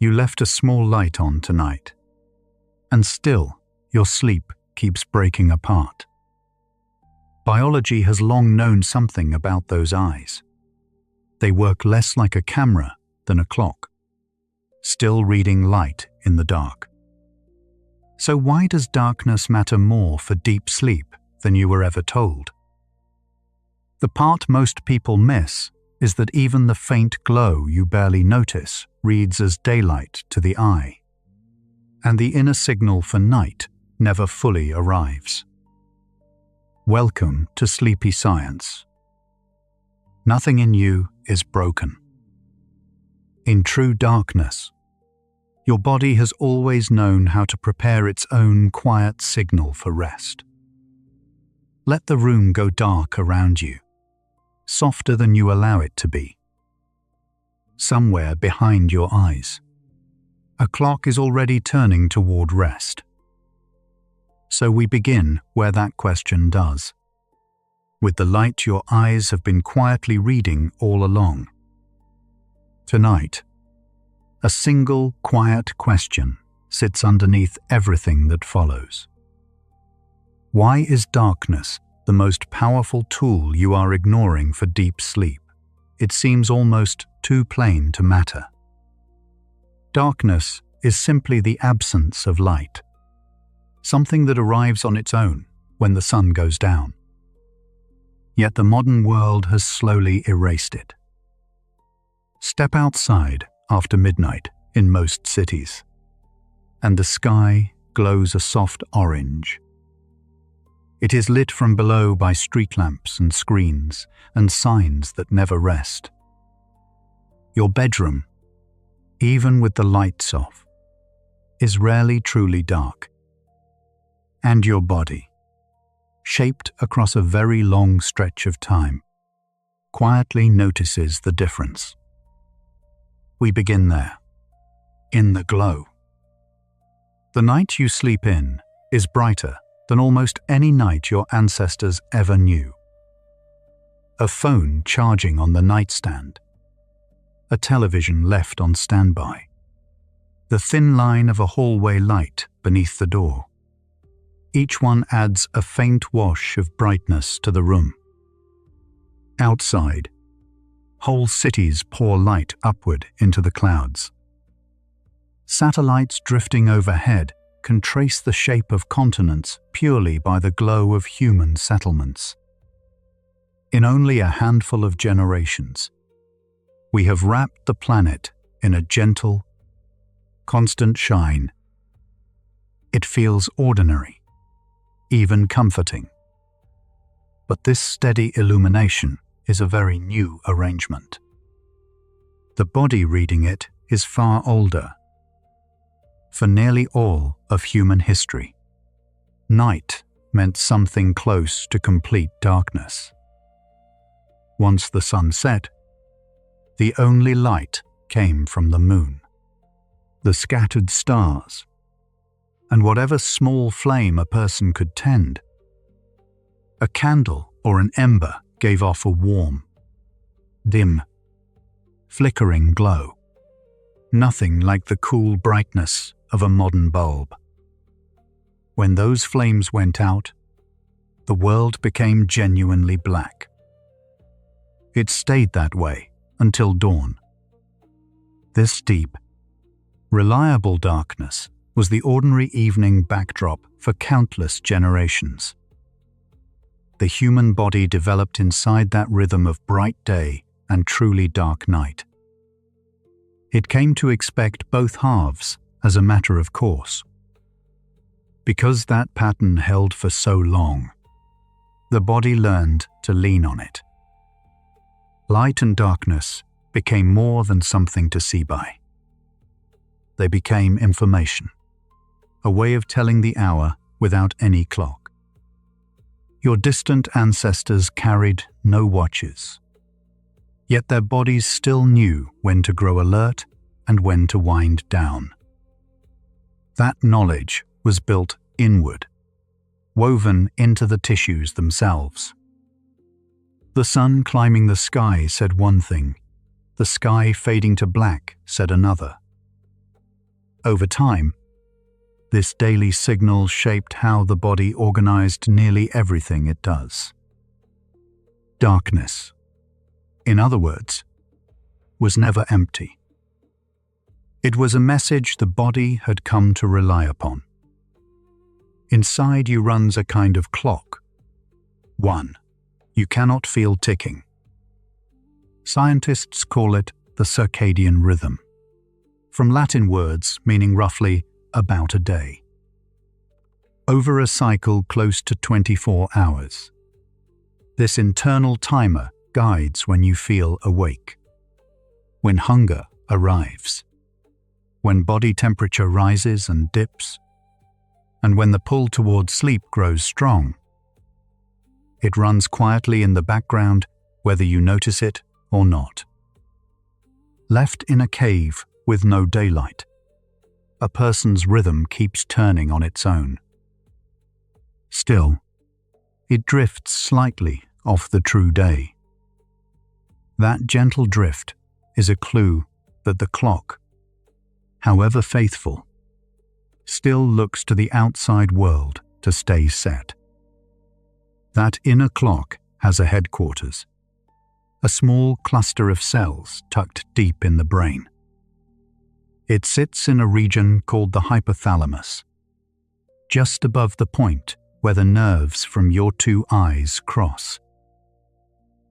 You left a small light on tonight, and still your sleep keeps breaking apart. Biology has long known something about those eyes. They work less like a camera than a clock, still reading light in the dark. So why does darkness matter more for deep sleep than you were ever told? The part most people miss is that even the faint glow you barely notice reads as daylight to the eye, and the inner signal for night never fully arrives. Welcome to sleepy science. Nothing in you is broken. In true darkness, your body has always known how to prepare its own quiet signal for rest. Let the room go dark around you, softer than you allow it to be. Somewhere behind your eyes, a clock is already turning toward rest. So we begin where that question does, with the light your eyes have been quietly reading all along. Tonight, a single quiet question sits underneath everything that follows. Why is darkness the most powerful tool you are ignoring for deep sleep? It seems almost too plain to matter. Darkness is simply the absence of light, something that arrives on its own when the sun goes down. Yet the modern world has slowly erased it. Step outside after midnight in most cities, and the sky glows a soft orange. It is lit from below by street lamps and screens and signs that never rest. Your bedroom, even with the lights off, is rarely truly dark. And your body, shaped across a very long stretch of time, quietly notices the difference. We begin there, in the glow. The night you sleep in is brighter than almost any night your ancestors ever knew. A phone charging on the nightstand, a television left on standby, the thin line of a hallway light beneath the door. Each one adds a faint wash of brightness to the room. Outside, whole cities pour light upward into the clouds. Satellites drifting overhead can trace the shape of continents purely by the glow of human settlements. In only a handful of generations, we have wrapped the planet in a gentle, constant shine. It feels ordinary, even comforting. But this steady illumination is a very new arrangement. The body reading it is far older. For nearly all of human history, night meant something close to complete darkness. Once the sun set, the only light came from the moon, the scattered stars, and whatever small flame a person could tend. A candle or an ember gave off a warm, dim, flickering glow, nothing like the cool brightness of a modern bulb. When those flames went out, the world became genuinely black. It stayed that way until dawn. This deep, reliable darkness was the ordinary evening backdrop for countless generations. The human body developed inside that rhythm of bright day and truly dark night. It came to expect both halves as a matter of course. Because that pattern held for so long, the body learned to lean on it. Light and darkness became more than something to see by. They became information, a way of telling the hour without any clock. Your distant ancestors carried no watches, yet their bodies still knew when to grow alert and when to wind down. That knowledge was built inward, woven into the tissues themselves. The sun climbing the sky said one thing, the sky fading to black said another. Over time, this daily signal shaped how the body organized nearly everything it does. Darkness, in other words, was never empty. It was a message the body had come to rely upon. Inside you runs a kind of clock. One you cannot feel ticking. Scientists call it the circadian rhythm, from Latin words meaning roughly about a day. Over a cycle close to 24 hours. This internal timer guides when you feel awake, when hunger arrives, when body temperature rises and dips, and when the pull towards sleep grows strong. It runs quietly in the background, whether you notice it or not. Left in a cave with no daylight, a person's rhythm keeps turning on its own. Still, it drifts slightly off the true day. That gentle drift is a clue that the clock, however faithful, still looks to the outside world to stay set. That inner clock has a headquarters, a small cluster of cells tucked deep in the brain. It sits in a region called the hypothalamus, just above the point where the nerves from your two eyes cross.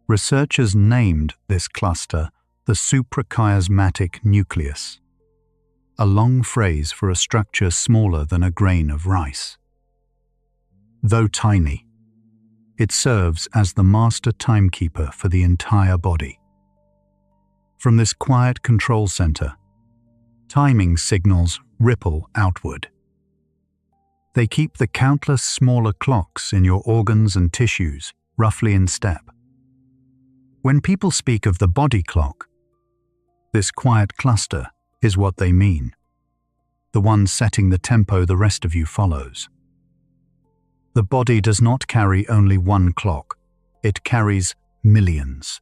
Researchers named this cluster the suprachiasmatic nucleus, a long phrase for a structure smaller than a grain of rice. Though tiny, it serves as the master timekeeper for the entire body. From this quiet control center, timing signals ripple outward. They keep the countless smaller clocks in your organs and tissues roughly in step. When people speak of the body clock, this quiet cluster is what they mean, the one setting the tempo the rest of you follows. The body does not carry only one clock, it carries millions.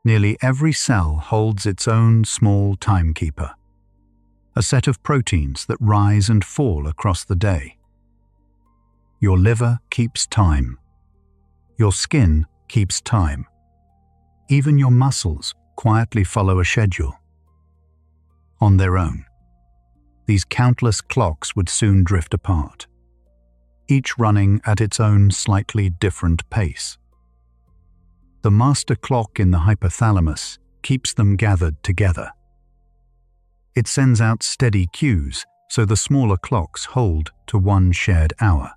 Nearly every cell holds its own small timekeeper, a set of proteins that rise and fall across the day. Your liver keeps time. Your skin keeps time. Even your muscles quietly follow a schedule. On their own, these countless clocks would soon drift apart, each running at its own slightly different pace. The master clock in the hypothalamus keeps them gathered together. It sends out steady cues so the smaller clocks hold to one shared hour.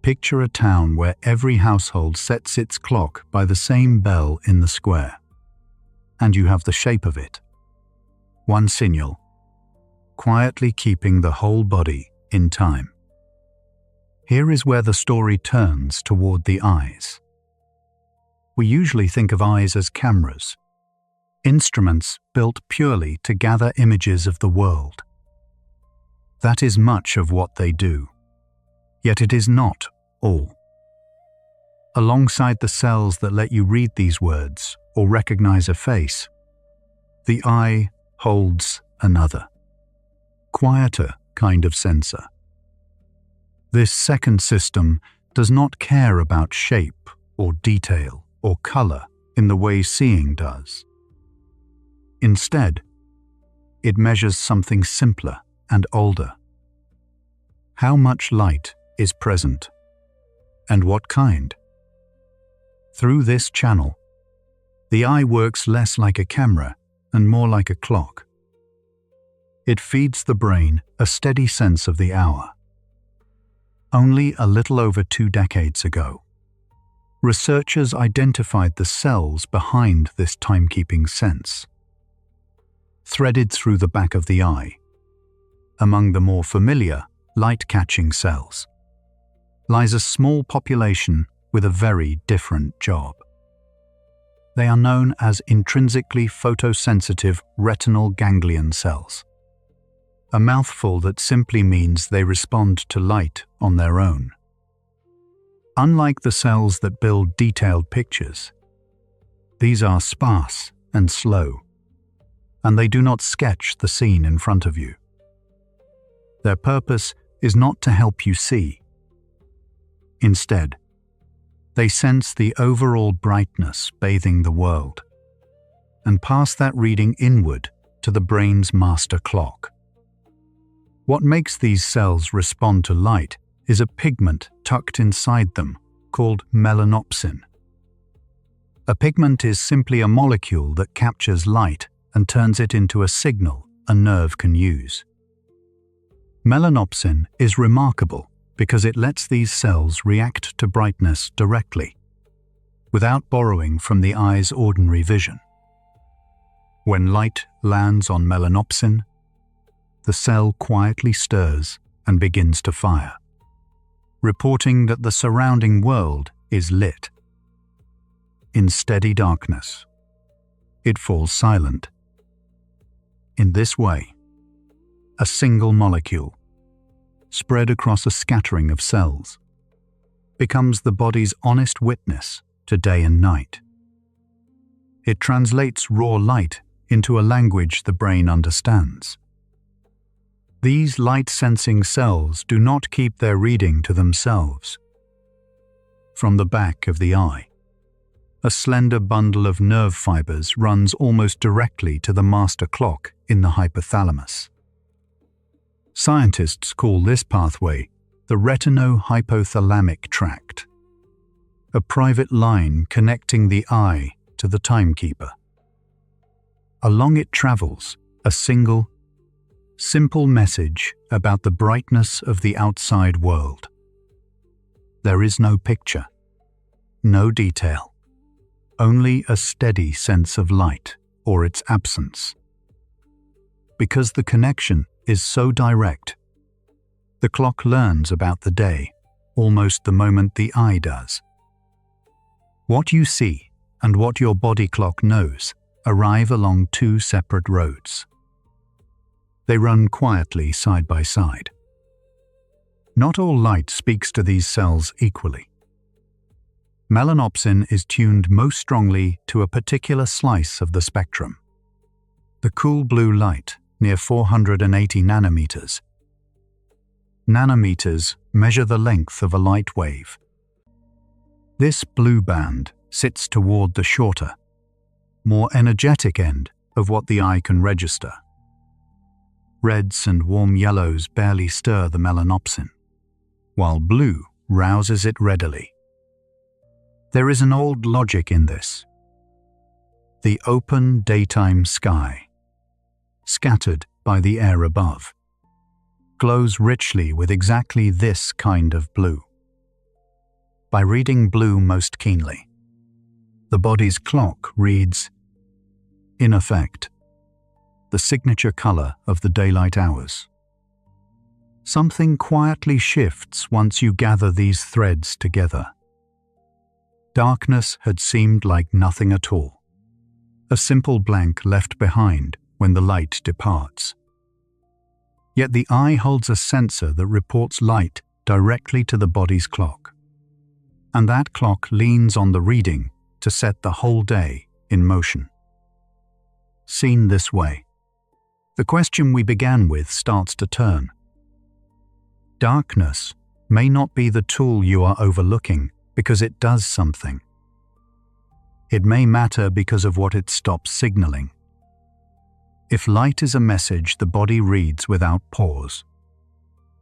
Picture a town where every household sets its clock by the same bell in the square, and you have the shape of it. One signal, quietly keeping the whole body in time. Here is where the story turns toward the eyes. We usually think of eyes as cameras, instruments built purely to gather images of the world. That is much of what they do, yet it is not all. Alongside the cells that let you read these words or recognize a face, the eye holds another, quieter kind of sensor. This second system does not care about shape or detail or color in the way seeing does. Instead, it measures something simpler and older. How much light is present, and what kind? Through this channel, the eye works less like a camera and more like a clock. It feeds the brain a steady sense of the hour. Only a little over 2 decades ago, researchers identified the cells behind this timekeeping sense. Threaded through the back of the eye, among the more familiar light-catching cells, lies a small population with a very different job. They are known as intrinsically photosensitive retinal ganglion cells, a mouthful that simply means they respond to light on their own. Unlike the cells that build detailed pictures, these are sparse and slow, and they do not sketch the scene in front of you. Their purpose is not to help you see. Instead, they sense the overall brightness bathing the world and pass that reading inward to the brain's master clock. What makes these cells respond to light is a pigment tucked inside them called melanopsin. A pigment is simply a molecule that captures light and turns it into a signal a nerve can use. Melanopsin is remarkable because it lets these cells react to brightness directly, without borrowing from the eye's ordinary vision. When light lands on melanopsin, the cell quietly stirs and begins to fire, reporting that the surrounding world is lit. In steady darkness, it falls silent. In this way, a single molecule, spread across a scattering of cells, becomes the body's honest witness to day and night. It translates raw light into a language the brain understands. These light-sensing cells do not keep their reading to themselves. From the back of the eye, a slender bundle of nerve fibers runs almost directly to the master clock in the hypothalamus. Scientists call this pathway the retino-hypothalamic tract, a private line connecting the eye to the timekeeper. Along it travels a single, simple message about the brightness of the outside world. There is no picture, no detail, only a steady sense of light or its absence. Because the connection is so direct, the clock learns about the day almost the moment the eye does. What you see and what your body clock knows arrive along two separate roads. They run quietly side by side. Not all light speaks to these cells equally. Melanopsin is tuned most strongly to a particular slice of the spectrum, the cool blue light near 480 nanometers. Nanometers measure the length of a light wave. This blue band sits toward the shorter, more energetic end of what the eye can register. Reds and warm yellows barely stir the melanopsin, while blue rouses it readily. There is an old logic in this. The open daytime sky, scattered by the air above, glows richly with exactly this kind of blue. By reading blue most keenly, the body's clock reads, in effect, the signature color of the daylight hours. Something quietly shifts once you gather these threads together. Darkness had seemed like nothing at all, a simple blank left behind when the light departs. Yet the eye holds a sensor that reports light directly to the body's clock, and that clock leans on the reading to set the whole day in motion. Seen this way, the question we began with starts to turn. Darkness may not be the tool you are overlooking because it does something. It may matter because of what it stops signaling. If light is a message the body reads without pause,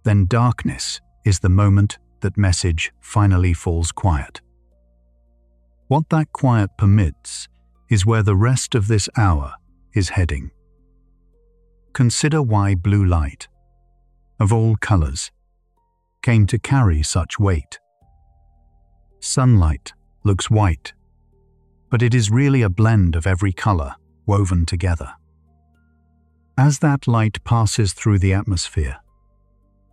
then darkness is the moment that message finally falls quiet. What that quiet permits is where the rest of this hour is heading. Consider why blue light, of all colors, came to carry such weight. Sunlight looks white, but it is really a blend of every color woven together. As that light passes through the atmosphere,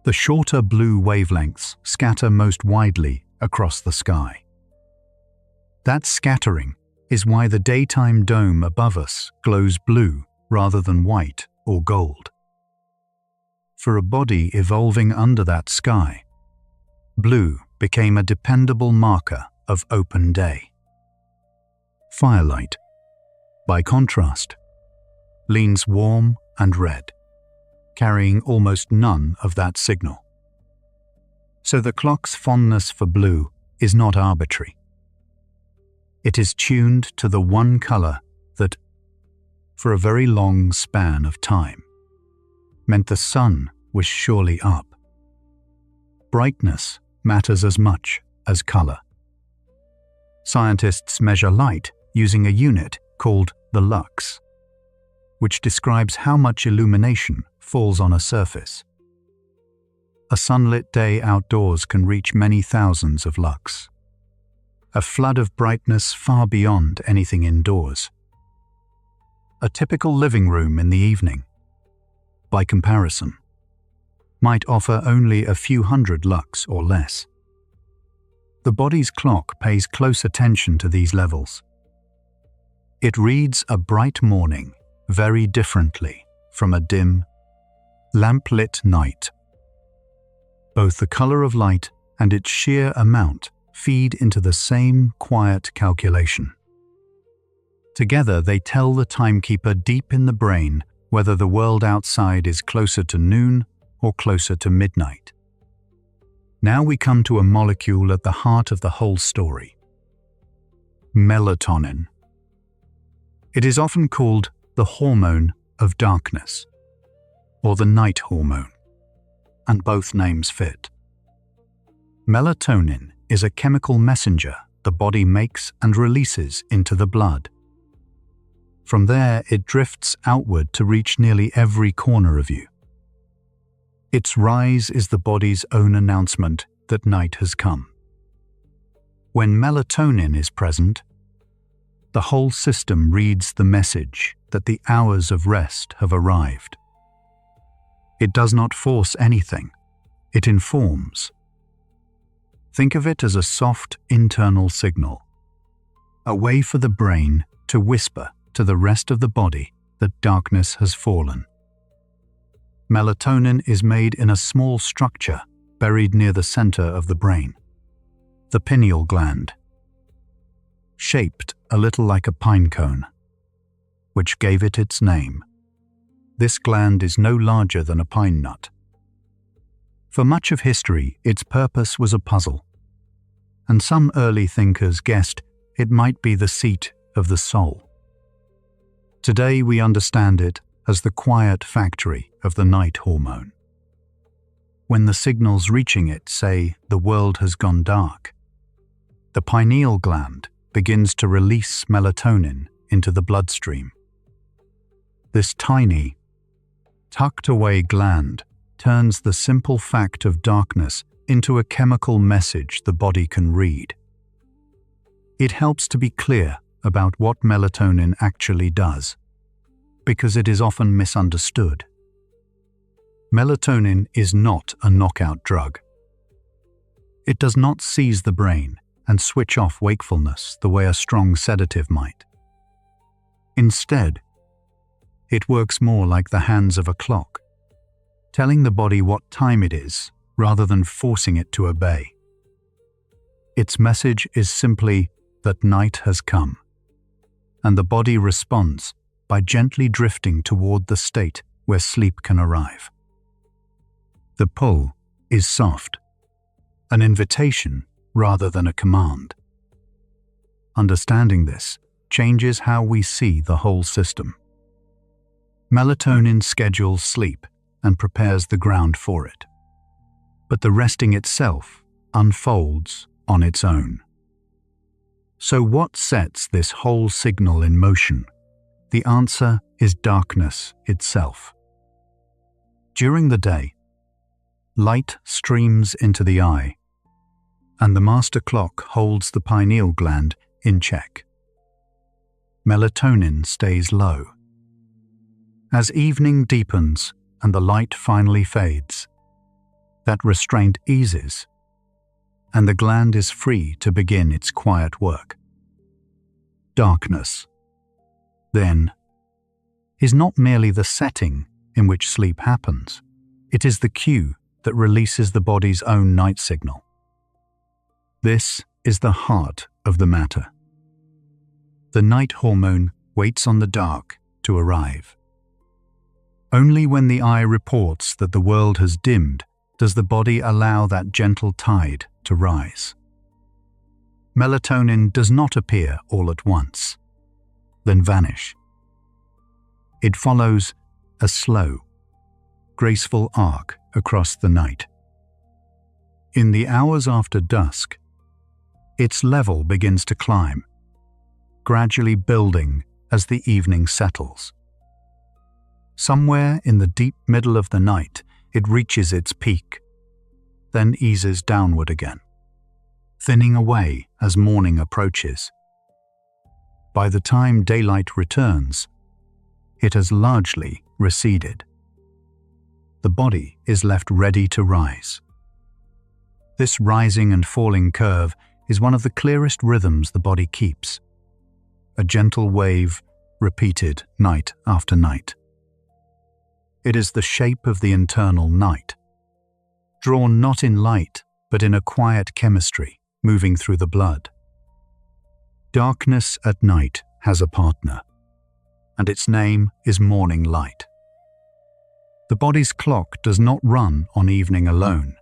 the shorter blue wavelengths scatter most widely across the sky. That scattering is why the daytime dome above us glows blue rather than white or gold. For a body evolving under that sky, blue became a dependable marker of open day. Firelight, by contrast, leans warm and red, carrying almost none of that signal. So the clock's fondness for blue is not arbitrary. It is tuned to the one color that, for a very long span of time, meant the sun was surely up. Brightness matters as much as color. Scientists measure light using a unit called the lux, which describes how much illumination falls on a surface. A sunlit day outdoors can reach many thousands of lux, a flood of brightness far beyond anything indoors. A typical living room in the evening, by comparison, might offer only a few hundred lux or less. The body's clock pays close attention to these levels. It reads a bright morning very differently from a dim, lamp-lit night. Both the color of light and its sheer amount feed into the same quiet calculation. Together they tell the timekeeper deep in the brain whether the world outside is closer to noon or closer to midnight. Now we come to a molecule at the heart of the whole story: melatonin. It is often called the hormone of darkness, or the night hormone, and both names fit. Melatonin is a chemical messenger the body makes and releases into the blood. From there, it drifts outward to reach nearly every corner of you. Its rise is the body's own announcement that night has come. When melatonin is present, the whole system reads the message that the hours of rest have arrived. It does not force anything, it informs. Think of it as a soft internal signal, a way for the brain to whisper to the rest of the body that darkness has fallen. Melatonin is made in a small structure buried near the center of the brain, the pineal gland, shaped a little like a pine cone, which gave it its name. This gland is no larger than a pine nut. For much of history, its purpose was a puzzle, and some early thinkers guessed it might be the seat of the soul. Today we understand it as the quiet factory of the night hormone. When the signals reaching it say the world has gone dark, the pineal gland begins to release melatonin into the bloodstream. This tiny, tucked-away gland turns the simple fact of darkness into a chemical message the body can read. It helps to be clear about what melatonin actually does, because it is often misunderstood. Melatonin is not a knockout drug. It does not seize the brain and switch off wakefulness the way a strong sedative might. Instead, it works more like the hands of a clock, telling the body what time it is rather than forcing it to obey. Its message is simply that night has come, and the body responds by gently drifting toward the state where sleep can arrive. The pull is soft, an invitation rather than a command. Understanding this changes how we see the whole system. Melatonin schedules sleep and prepares the ground for it, but the resting itself unfolds on its own. So what sets this whole signal in motion? The answer is darkness itself. During the day, light streams into the eye, and the master clock holds the pineal gland in check. Melatonin stays low. As evening deepens and the light finally fades, that restraint eases, and the gland is free to begin its quiet work. Darkness, then, is not merely the setting in which sleep happens, it is the cue that releases the body's own night signal. This is the heart of the matter. The night hormone waits on the dark to arrive. Only when the eye reports that the world has dimmed does the body allow that gentle tide to rise. Melatonin does not appear all at once, then vanish. It follows a slow, graceful arc across the night. In the hours after dusk, its level begins to climb, gradually building as the evening settles. Somewhere in the deep middle of the night, it reaches its peak, then eases downward again, thinning away as morning approaches. By the time daylight returns, it has largely receded. The body is left ready to rise. This rising and falling curve is one of the clearest rhythms the body keeps, a gentle wave repeated night after night. It is the shape of the internal night, drawn not in light but in a quiet chemistry moving through the blood. Darkness at night has a partner, and its name is morning light. The body's clock does not run on evening alone.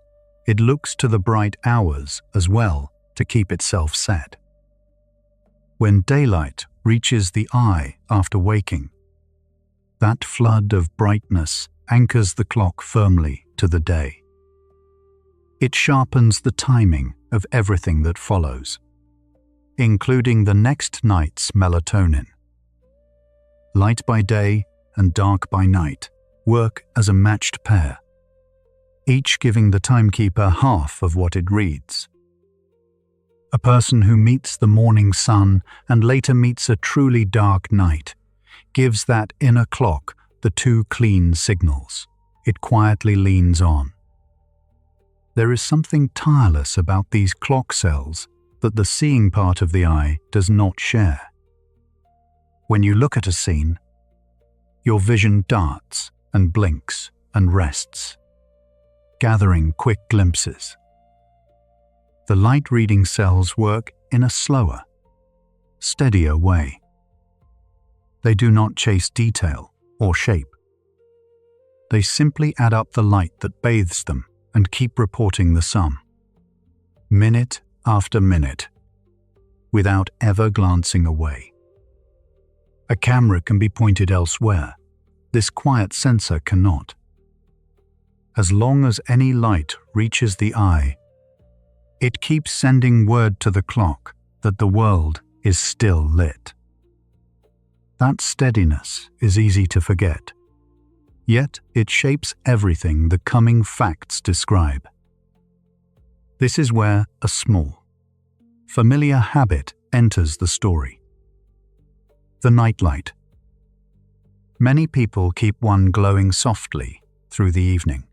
It looks to the bright hours as well to keep itself set. When daylight reaches the eye after waking, that flood of brightness anchors the clock firmly to the day. It sharpens the timing of everything that follows, including the next night's melatonin. Light by day and dark by night work as a matched pair, each giving the timekeeper half of what it reads. A person who meets the morning sun and later meets a truly dark night gives that inner clock the two clean signals. It quietly leans on. There is something tireless about these clock cells that the seeing part of the eye does not share. When you look at a scene, your vision darts and blinks and rests, gathering quick glimpses. The light-reading cells work in a slower, steadier way. They do not chase detail or shape. They simply add up the light that bathes them and keep reporting the sum, minute after minute, without ever glancing away. A camera can be pointed elsewhere. This quiet sensor cannot. As long as any light reaches the eye, it keeps sending word to the clock that the world is still lit. That steadiness is easy to forget, yet it shapes everything the coming facts describe. This is where a small, familiar habit enters the story. The nightlight. Many people keep one glowing softly through the evening,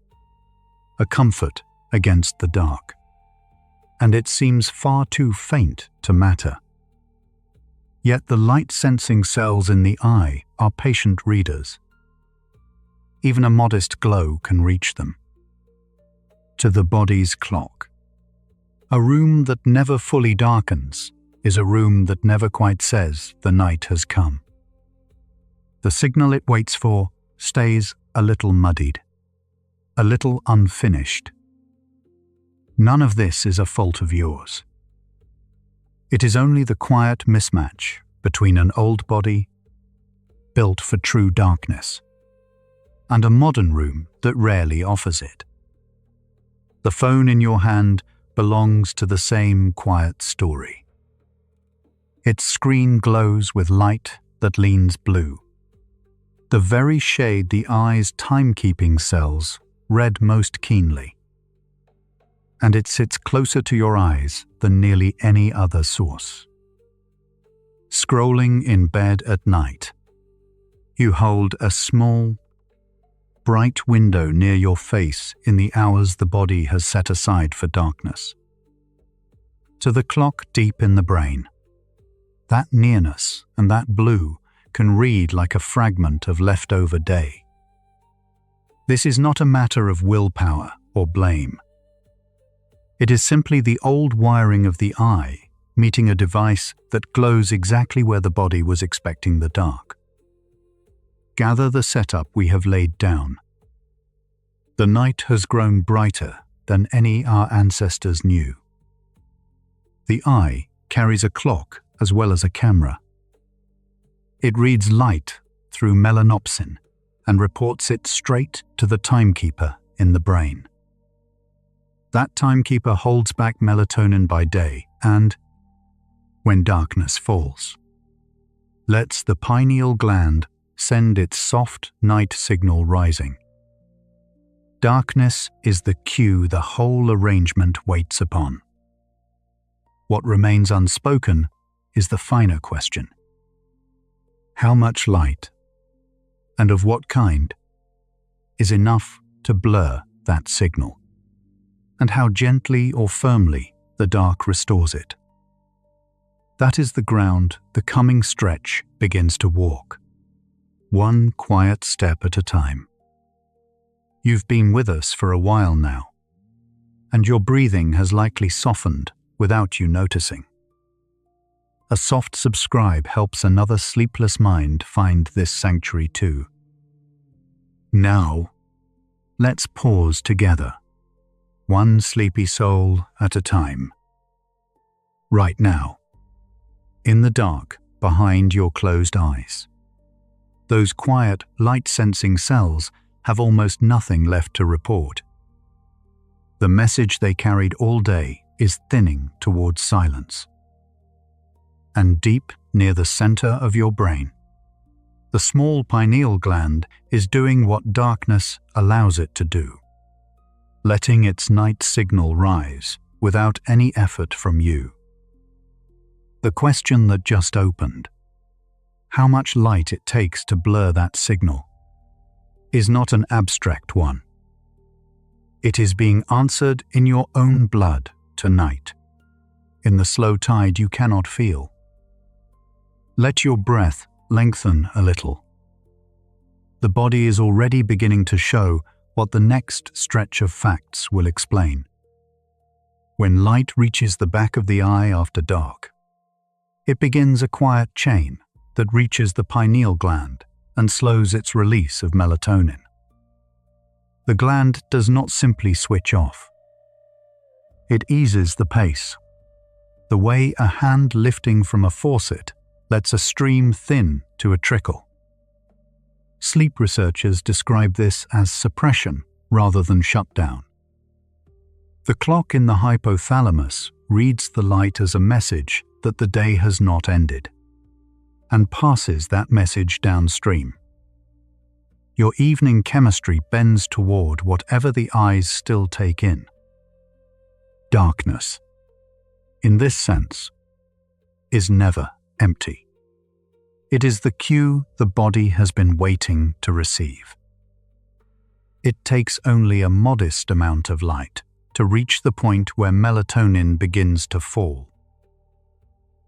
a comfort against the dark, and it seems far too faint to matter. Yet the light-sensing cells in the eye are patient readers. Even a modest glow can reach them. To the body's clock. A room that never fully darkens is a room that never quite says the night has come. The signal it waits for stays a little muddied, a little unfinished. None of this is a fault of yours. It is only the quiet mismatch between an old body, built for true darkness, and a modern room that rarely offers it. The phone in your hand belongs to the same quiet story. Its screen glows with light that leans blue, the very shade the eye's timekeeping cells read most keenly. And it sits closer to your eyes than nearly any other source. Scrolling in bed at night, you hold a small, bright window near your face in the hours the body has set aside for darkness. To the clock deep in the brain, that nearness and that blue can read like a fragment of leftover day. This is not a matter of willpower or blame. It is simply the old wiring of the eye meeting a device that glows exactly where the body was expecting the dark. gather the setup we have laid down. The night has grown brighter than any our ancestors knew. The eye carries a clock as well as a camera. It reads light through melanopsin and reports it straight to the timekeeper in the brain. That timekeeper holds back melatonin by day and, when darkness falls, lets the pineal gland send its soft night signal rising. Darkness is the cue the whole arrangement waits upon. What remains unspoken is the finer question. How much light, and of what kind, is enough to blur that signal, and how gently or firmly the dark restores it? That is the ground the coming stretch begins to walk, one quiet step at a time. You've been with us for a while now, and your breathing has likely softened without you noticing. A soft subscribe helps another sleepless mind find this sanctuary too. Now, let's pause together, one sleepy soul at a time. Right now, in the dark behind your closed eyes, those quiet, light-sensing cells have almost nothing left to report. The message they carried all day is thinning towards silence. And deep near the center of your brain, the small pineal gland is doing what darkness allows it to do, letting its night signal rise without any effort from you. The question that just opened, how much light it takes to blur that signal, is not an abstract one. It is being answered in your own blood tonight, in the slow tide you cannot feel. Let your breath lengthen a little. The body is already beginning to show what the next stretch of facts will explain. When light reaches the back of the eye after dark, it begins a quiet chain that reaches the pineal gland and slows its release of melatonin. The gland does not simply switch off. It eases the pace, the way a hand lifting from a faucet lets a stream thin to a trickle. Sleep researchers describe this as suppression rather than shutdown. The clock in the hypothalamus reads the light as a message that the day has not ended, and passes that message downstream. Your evening chemistry bends toward whatever the eyes still take in. Darkness, in this sense, is never empty. It is the cue the body has been waiting to receive. It takes only a modest amount of light to reach the point where melatonin begins to fall.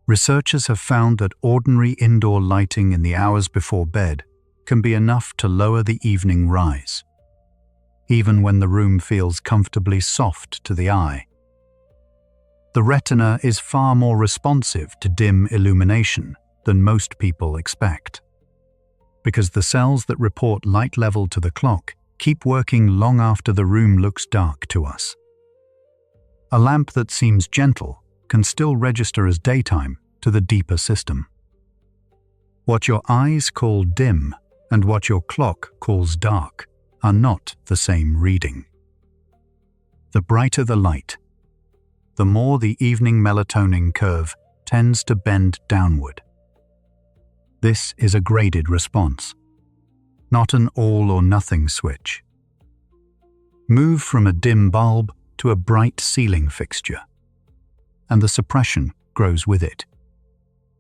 Researchers have found that ordinary indoor lighting in the hours before bed can be enough to lower the evening rise, even when the room feels comfortably soft to the eye. The retina is far more responsive to dim illumination than most people expect, because the cells that report light level to the clock keep working long after the room looks dark to us. A lamp that seems gentle can still register as daytime to the deeper system. What your eyes call dim and what your clock calls dark are not the same reading. The brighter the light, the more the evening melatonin curve tends to bend downward. This is a graded response, not an all or nothing switch. Move from a dim bulb to a bright ceiling fixture, and the suppression grows with it,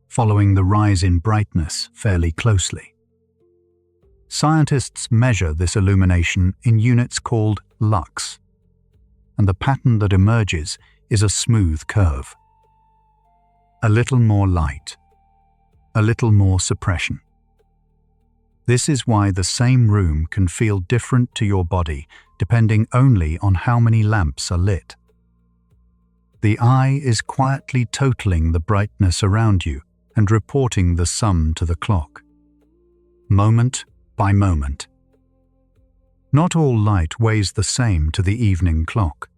following the rise in brightness fairly closely. Scientists measure this illumination in units called lux, and the pattern that emerges is a smooth curve. A little more light, a little more suppression. This is why the same room can feel different to your body depending only on how many lamps are lit. The eye is quietly totaling the brightness around you and reporting the sum to the clock. Moment by moment. Not all light weighs the same to the evening clock.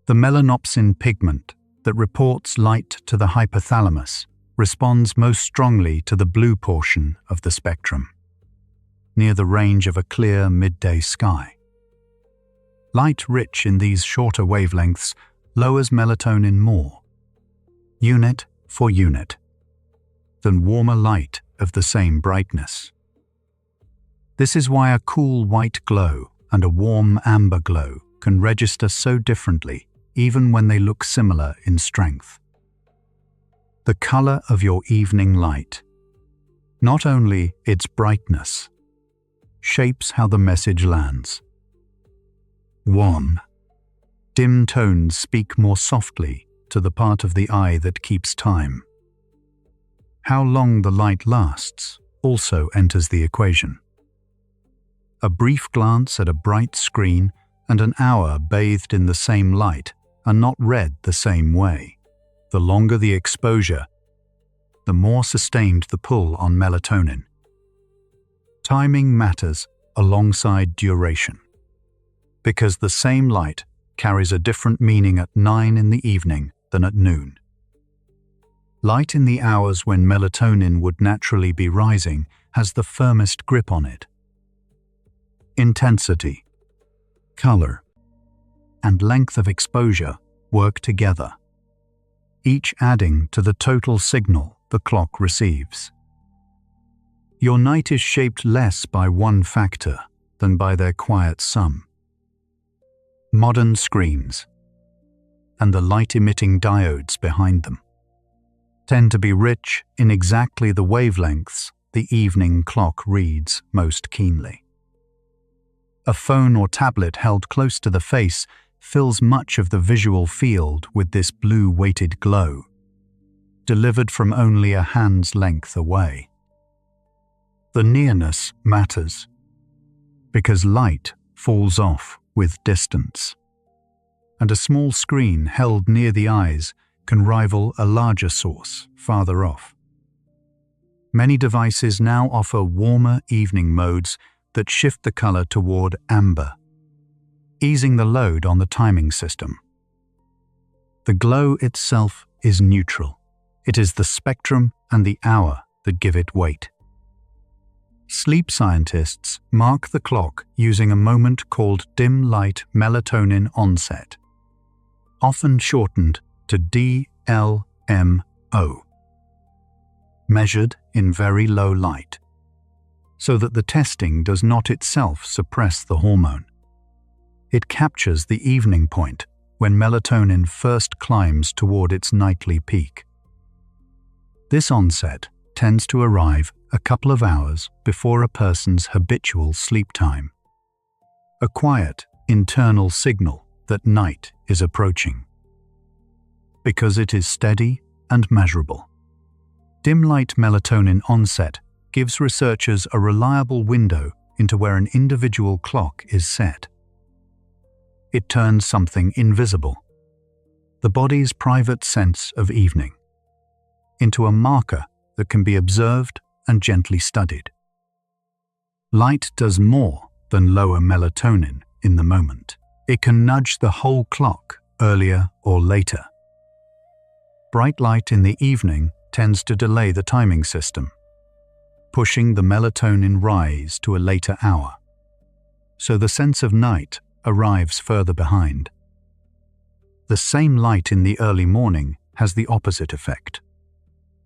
The melanopsin pigment that reports light to the hypothalamus responds most strongly to the blue portion of the spectrum, near the range of a clear midday sky. Light rich in these shorter wavelengths lowers melatonin more, unit for unit, than warmer light of the same brightness. This is why a cool white glow and a warm amber glow can register so differently even when they look similar in strength. The color of your evening light, not only its brightness, shapes how the message lands. 1. Dim tones speak more softly to the part of the eye that keeps time. How long the light lasts also enters the equation. A brief glance at a bright screen and an hour bathed in the same light are not read the same way. The longer the exposure, the more sustained the pull on melatonin. Timing matters alongside duration, because the same light carries a different meaning at 9 in the evening than at noon. Light in the hours when melatonin would naturally be rising has the firmest grip on it. Intensity, color, and length of exposure work together, each adding to the total signal the clock receives. Your night is shaped less by one factor than by their quiet sum. Modern screens and the light-emitting diodes behind them tend to be rich in exactly the wavelengths the evening clock reads most keenly. A phone or tablet held close to the face fills much of the visual field with this blue-weighted glow, delivered from only a hand's length away. The nearness matters, because light falls off with distance, and a small screen held near the eyes can rival a larger source farther off. Many devices now offer warmer evening modes that shift the color toward amber, easing the load on the timing system. The glow itself is neutral. It is the spectrum and the hour that give it weight. Sleep scientists mark the clock using a moment called dim light melatonin onset, often shortened to DLMO, measured in very low light, so that the testing does not itself suppress the hormone. It captures the evening point when melatonin first climbs toward its nightly peak. This onset tends to arrive a couple of hours before a person's habitual sleep time, a quiet, internal signal that night is approaching. Because it is steady and measurable, dim light melatonin onset gives researchers a reliable window into where an individual clock is set. It turns something invisible, the body's private sense of evening, into a marker that can be observed and gently studied. Light does more than lower melatonin in the moment. It can nudge the whole clock earlier or later. Bright light in the evening tends to delay the timing system, pushing the melatonin rise to a later hour, so the sense of night arrives further behind. The same light in the early morning has the opposite effect,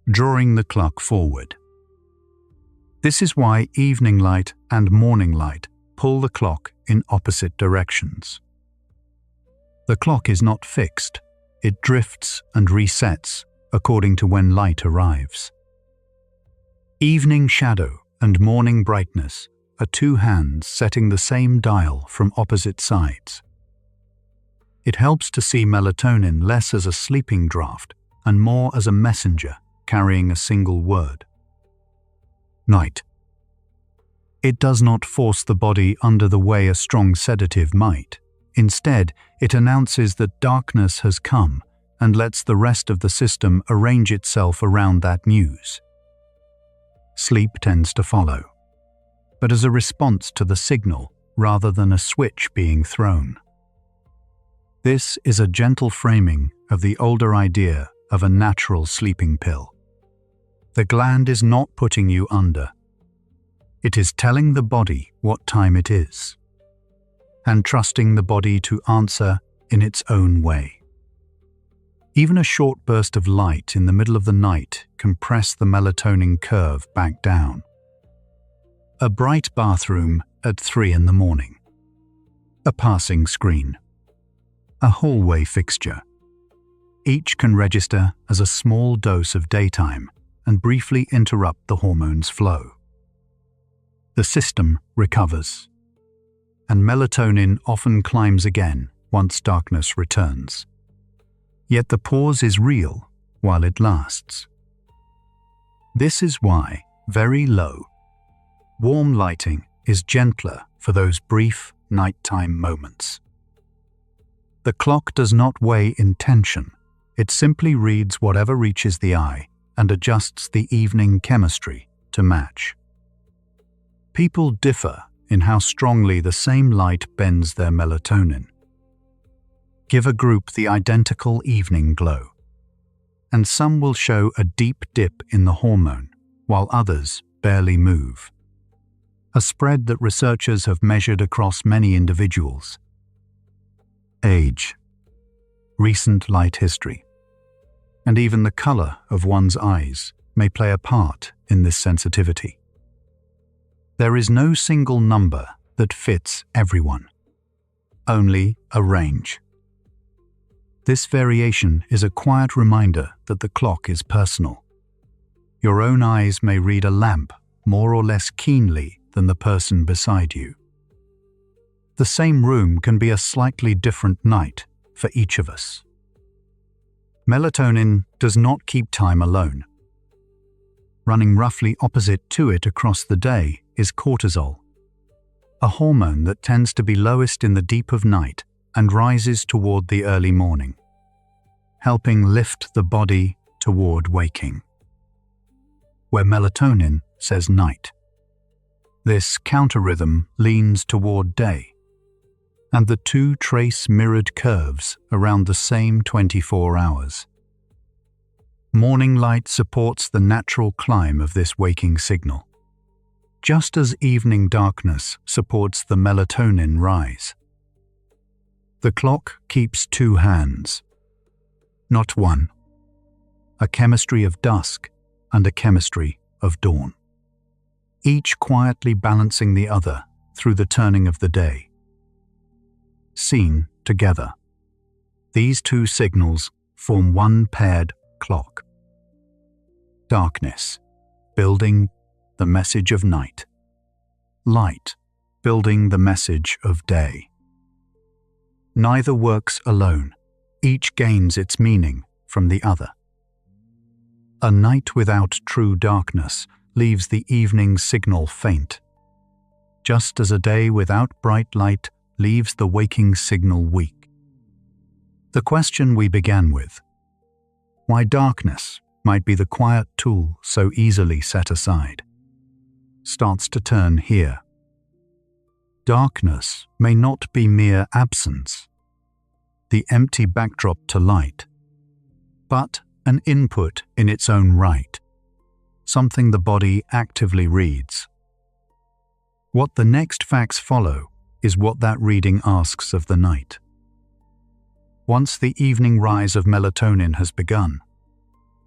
drawing the clock forward. This is why evening light and morning light pull the clock in opposite directions. The clock is not fixed, it drifts and resets according to when light arrives. Evening shadow and morning brightness are two hands setting the same dial from opposite sides. It helps to see melatonin less as a sleeping draft and more as a messenger carrying a single word: night. It does not force the body under the way a strong sedative might. Instead, it announces that darkness has come and lets the rest of the system arrange itself around that news. Sleep tends to follow. but as a response to the signal rather than a switch being thrown. This is a gentle framing of the older idea of a natural sleeping pill. The gland is not putting you under. It is telling the body what time it is, and trusting the body to answer in its own way. Even a short burst of light in the middle of the night can press the melatonin curve back down. A bright bathroom at 3 in the morning. A passing screen. A hallway fixture. Each can register as a small dose of daytime and briefly interrupt the hormone's flow. The system recovers, and melatonin often climbs again once darkness returns. Yet the pause is real while it lasts. This is why very low, warm lighting is gentler for those brief nighttime moments. The clock does not weigh intention. It simply reads whatever reaches the eye and adjusts the evening chemistry to match. People differ in how strongly the same light bends their melatonin. Give a group the identical evening glow, and some will show a deep dip in the hormone, while others barely move. A spread that researchers have measured across many individuals. Age, recent light history, and even the color of one's eyes may play a part in this sensitivity. There is no single number that fits everyone, only a range. This variation is a quiet reminder that the clock is personal. Your own eyes may read a lamp more or less keenly than the person beside you. The same room can be a slightly different night for each of us. Melatonin does not keep time alone. Running roughly opposite to it across the day is cortisol, a hormone that tends to be lowest in the deep of night and rises toward the early morning, helping lift the body toward waking. Where melatonin says night. This counter-rhythm leans toward day, and the two trace mirrored curves around the same 24 hours. Morning light supports the natural climb of this waking signal, just as evening darkness supports the melatonin rise. The clock keeps two hands, not one, a chemistry of dusk and a chemistry of dawn, each quietly balancing the other through the turning of the day. Seen together, these two signals form one paired clock. Darkness, building the message of night. Light, building the message of day. Neither works alone. Each gains its meaning from the other. A night without true darkness leaves the evening signal faint, just as a day without bright light leaves the waking signal weak. The question we began with, why darkness might be the quiet tool so easily set aside, starts to turn here. Darkness may not be mere absence, the empty backdrop to light, but an input in its own right, something the body actively reads. What the next facts follow is what that reading asks of the night. Once the evening rise of melatonin has begun,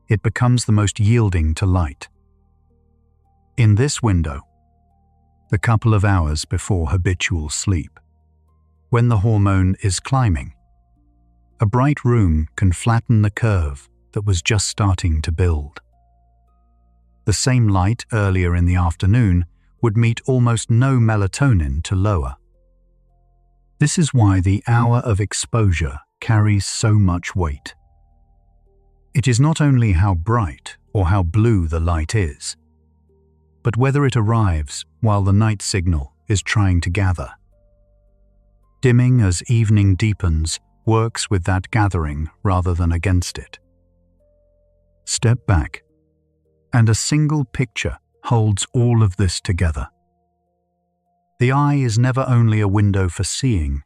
it becomes the most yielding to light. In this window, the couple of hours before habitual sleep, when the hormone is climbing, a bright room can flatten the curve that was just starting to build. The same light earlier in the afternoon would meet almost no melatonin to lower. This is why the hour of exposure carries so much weight. It is not only how bright or how blue the light is, but whether it arrives while the night signal is trying to gather. Dimming as evening deepens works with that gathering rather than against it. Step back, and a single picture holds all of this together. The eye is never only a window for seeing.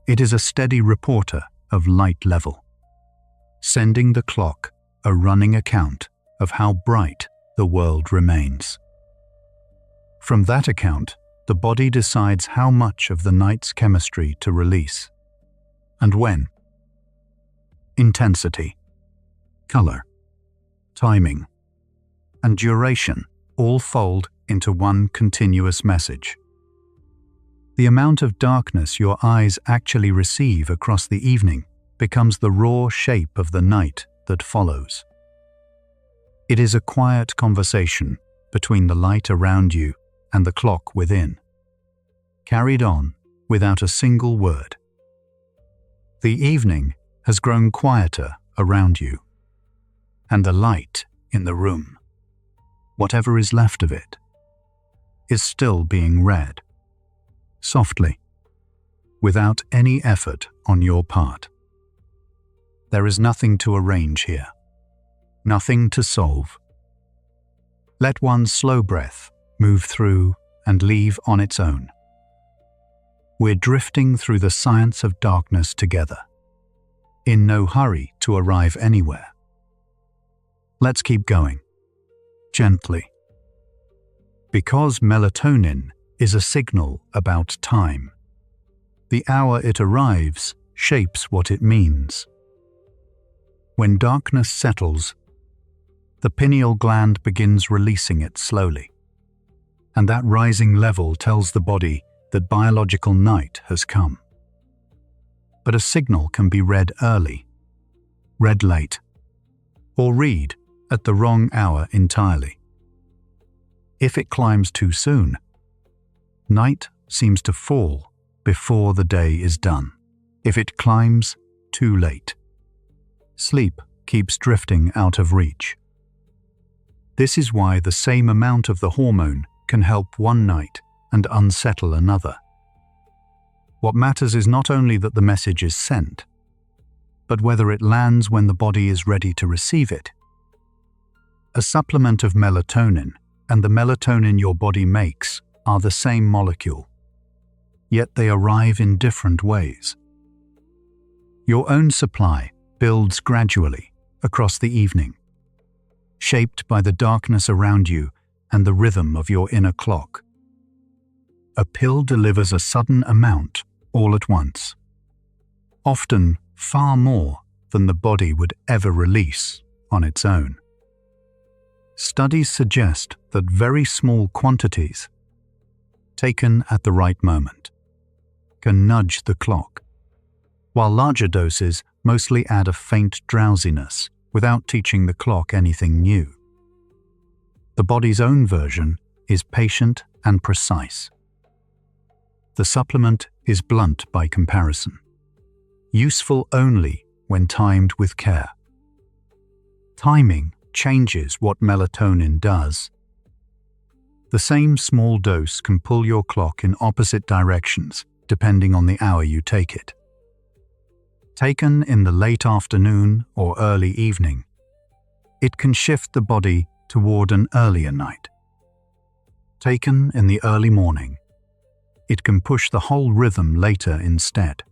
It is a steady reporter of light level, sending the clock a running account of how bright the world remains. From that account, the body decides how much of the night's chemistry to release, and when. Intensity, color, timing, and duration all fold into one continuous message. The amount of darkness your eyes actually receive across the evening becomes the raw shape of the night that follows. It is a quiet conversation between the light around you and the clock within, carried on without a single word. The evening has grown quieter around you, and the light in the room, whatever is left of it, is still being read, softly, without any effort on your part. There is nothing to arrange here, nothing to solve. Let one slow breath move through and leave on its own. We're drifting through the science of darkness together, in no hurry to arrive anywhere. Let's keep going, gently. Because melatonin is a signal about time, the hour it arrives shapes what it means. When darkness settles, the pineal gland begins releasing it slowly, and that rising level tells the body that biological night has come. But a signal can be read early, read late, or read at the wrong hour entirely. If it climbs too soon, night seems to fall before the day is done. If it climbs too late, sleep keeps drifting out of reach. This is why the same amount of the hormone can help one night and unsettle another. What matters is not only that the message is sent, but whether it lands when the body is ready to receive it. A supplement of melatonin and the melatonin your body makes are the same molecule, yet they arrive in different ways. Your own supply builds gradually across the evening, shaped by the darkness around you and the rhythm of your inner clock. A pill delivers a sudden amount all at once, often far more than the body would ever release on its own. Studies suggest that very small quantities, taken at the right moment, can nudge the clock, while larger doses mostly add a faint drowsiness without teaching the clock anything new. The body's own version is patient and precise. The supplement is blunt by comparison, useful only when timed with care. Timing changes what melatonin does. The same small dose can pull your clock in opposite directions depending on the hour you take it. Taken in the late afternoon or early evening, it can shift the body toward an earlier night. Taken in the early morning, it can push the whole rhythm later instead.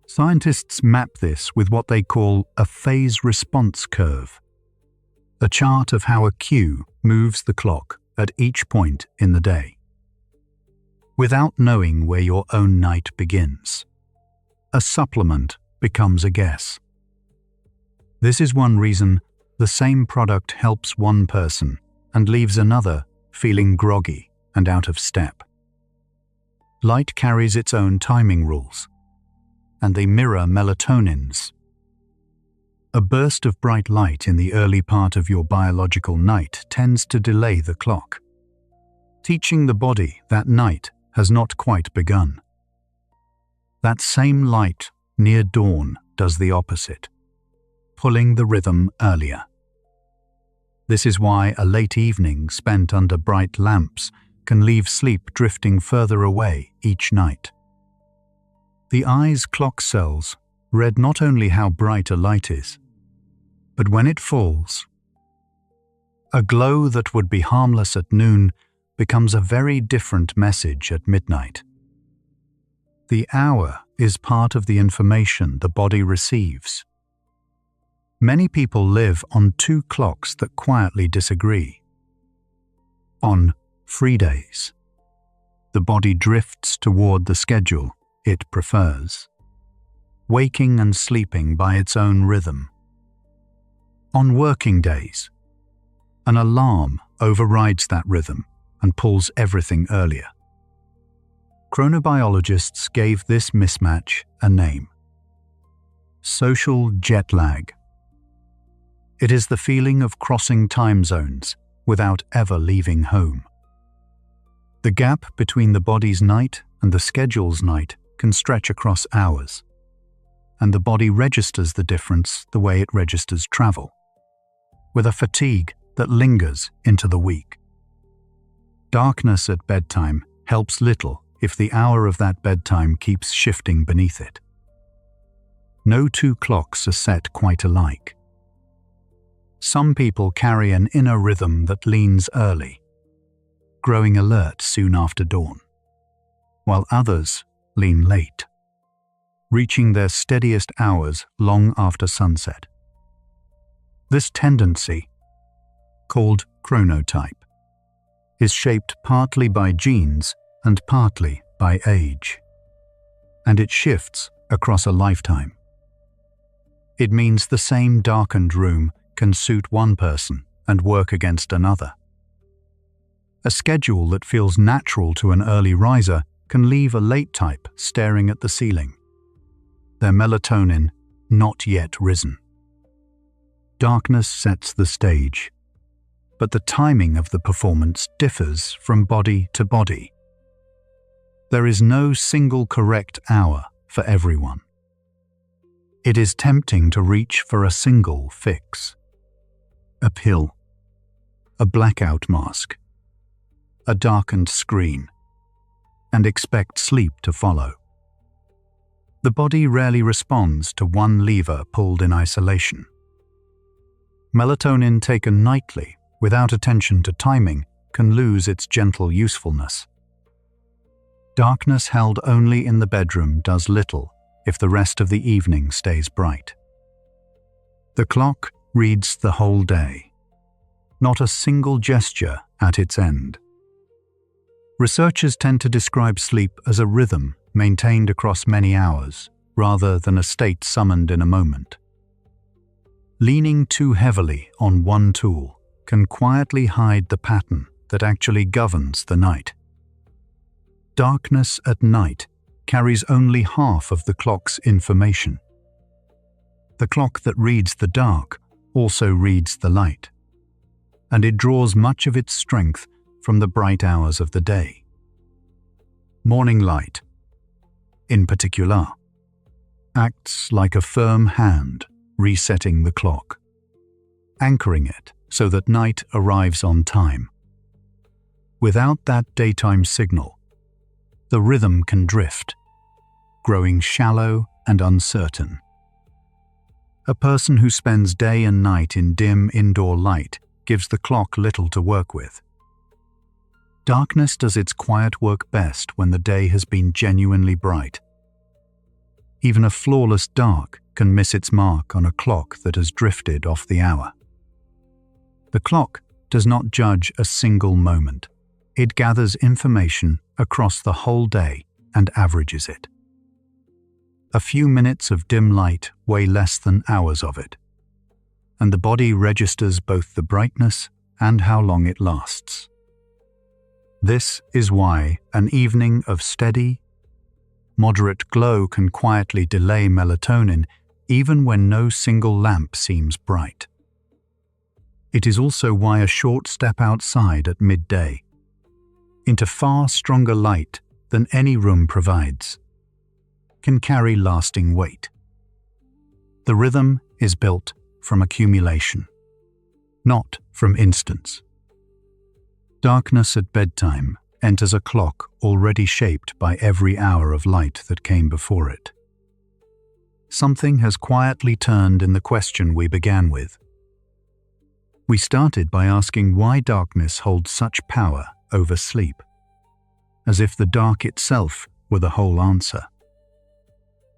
Scientists map this with what they call a phase response curve, a chart of how a cue moves the clock at each point in the day. Without knowing where your own night begins, a supplement becomes a guess. This is one reason the same product helps one person and leaves another feeling groggy and out of step. Light carries its own timing rules, and they mirror melatonin's. A burst of bright light in the early part of your biological night tends to delay the clock, teaching the body that night has not quite begun. That same light near dawn does the opposite, pulling the rhythm earlier. This is why a late evening spent under bright lamps can leave sleep drifting further away each night. The eye's clock cells read not only how bright a light is, but when it falls. A glow that would be harmless at noon becomes a very different message at midnight. The hour is part of the information the body receives. Many people live on two clocks that quietly disagree. On free days, the body drifts toward the schedule it prefers, waking and sleeping by its own rhythm. On working days, an alarm overrides that rhythm and pulls everything earlier. Chronobiologists gave this mismatch a name: social jet lag. It is the feeling of crossing time zones without ever leaving home. The gap between the body's night and the schedule's night can stretch across hours, and the body registers the difference the way it registers travel, with a fatigue that lingers into the week. Darkness at bedtime helps little if the hour of that bedtime keeps shifting beneath it. No two clocks are set quite alike. Some people carry an inner rhythm that leans early, growing alert soon after dawn, while others lean late, reaching their steadiest hours long after sunset. This tendency, called chronotype, is shaped partly by genes and partly by age, and it shifts across a lifetime. It means the same darkened room can suit one person and work against another. A schedule that feels natural to an early riser can leave a late type staring at the ceiling, their melatonin not yet risen. Darkness sets the stage, but the timing of the performance differs from body to body. There is no single correct hour for everyone. It is tempting to reach for a single fix: a pill, a blackout mask, a darkened screen, and expect sleep to follow. The body rarely responds to one lever pulled in isolation. Melatonin taken nightly, without attention to timing, can lose its gentle usefulness. Darkness held only in the bedroom does little if the rest of the evening stays bright. The clock reads the whole day, not a single gesture at its end. Researchers tend to describe sleep as a rhythm maintained across many hours, rather than a state summoned in a moment. Leaning too heavily on one tool can quietly hide the pattern that actually governs the night. Darkness at night carries only half of the clock's information. The clock that reads the dark also reads the light, and it draws much of its strength from the bright hours of the day. Morning light, in particular, acts like a firm hand resetting the clock, anchoring it so that night arrives on time. Without that daytime signal, the rhythm can drift, growing shallow and uncertain. A person who spends day and night in dim indoor light gives the clock little to work with. Darkness does its quiet work best when the day has been genuinely bright. Even a flawless dark can miss its mark on a clock that has drifted off the hour. The clock does not judge a single moment. It gathers information across the whole day and averages it. A few minutes of dim light weigh less than hours of it, and the body registers both the brightness and how long it lasts. This is why an evening of steady, moderate glow can quietly delay melatonin even when no single lamp seems bright. It is also why a short step outside at midday, into far stronger light than any room provides, can carry lasting weight. The rhythm is built from accumulation, not from instants. Darkness at bedtime enters a clock already shaped by every hour of light that came before it. Something has quietly turned in the question we began with. We started by asking why darkness holds such power over sleep, as if the dark itself were the whole answer.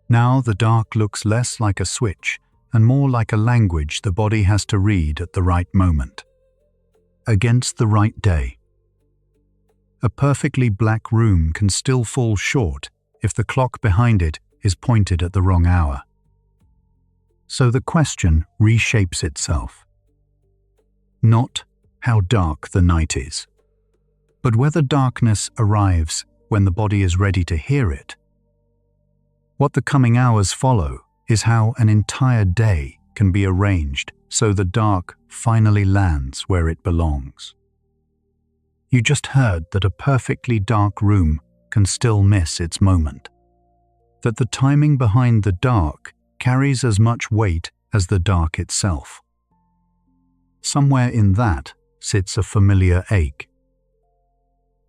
Now the dark looks less like a switch and more like a language the body has to read at the right moment, against the right day. A perfectly black room can still fall short if the clock behind it is pointed at the wrong hour. So the question reshapes itself. Not how dark the night is, but whether darkness arrives when the body is ready to hear it. What the coming hours follow is how an entire day can be arranged so the dark finally lands where it belongs. You just heard that a perfectly dark room can still miss its moment, that the timing behind the dark carries as much weight as the dark itself. Somewhere in that sits a familiar ache.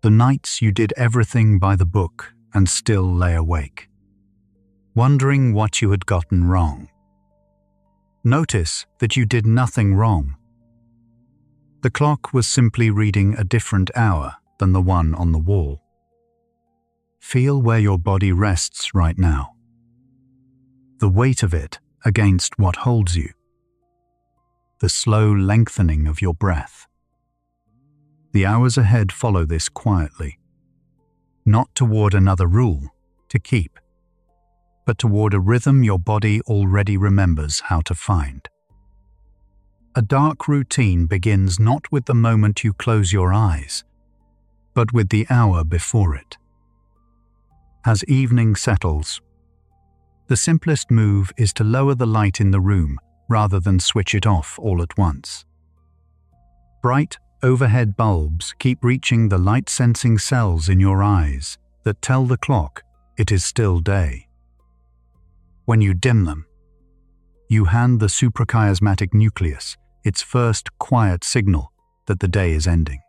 The nights you did everything by the book and still lay awake, wondering what you had gotten wrong. Notice that you did nothing wrong. The clock was simply reading a different hour than the one on the wall. Feel where your body rests right now. The weight of it against what holds you. The slow lengthening of your breath. The hours ahead follow this quietly, not toward another rule to keep, but toward a rhythm your body already remembers how to find. A dark routine begins not with the moment you close your eyes, but with the hour before it. As evening settles, the simplest move is to lower the light in the room rather than switch it off all at once. Bright overhead bulbs keep reaching the light-sensing cells in your eyes that tell the clock it is still day. When you dim them, you hand the suprachiasmatic nucleus its first quiet signal that the day is ending.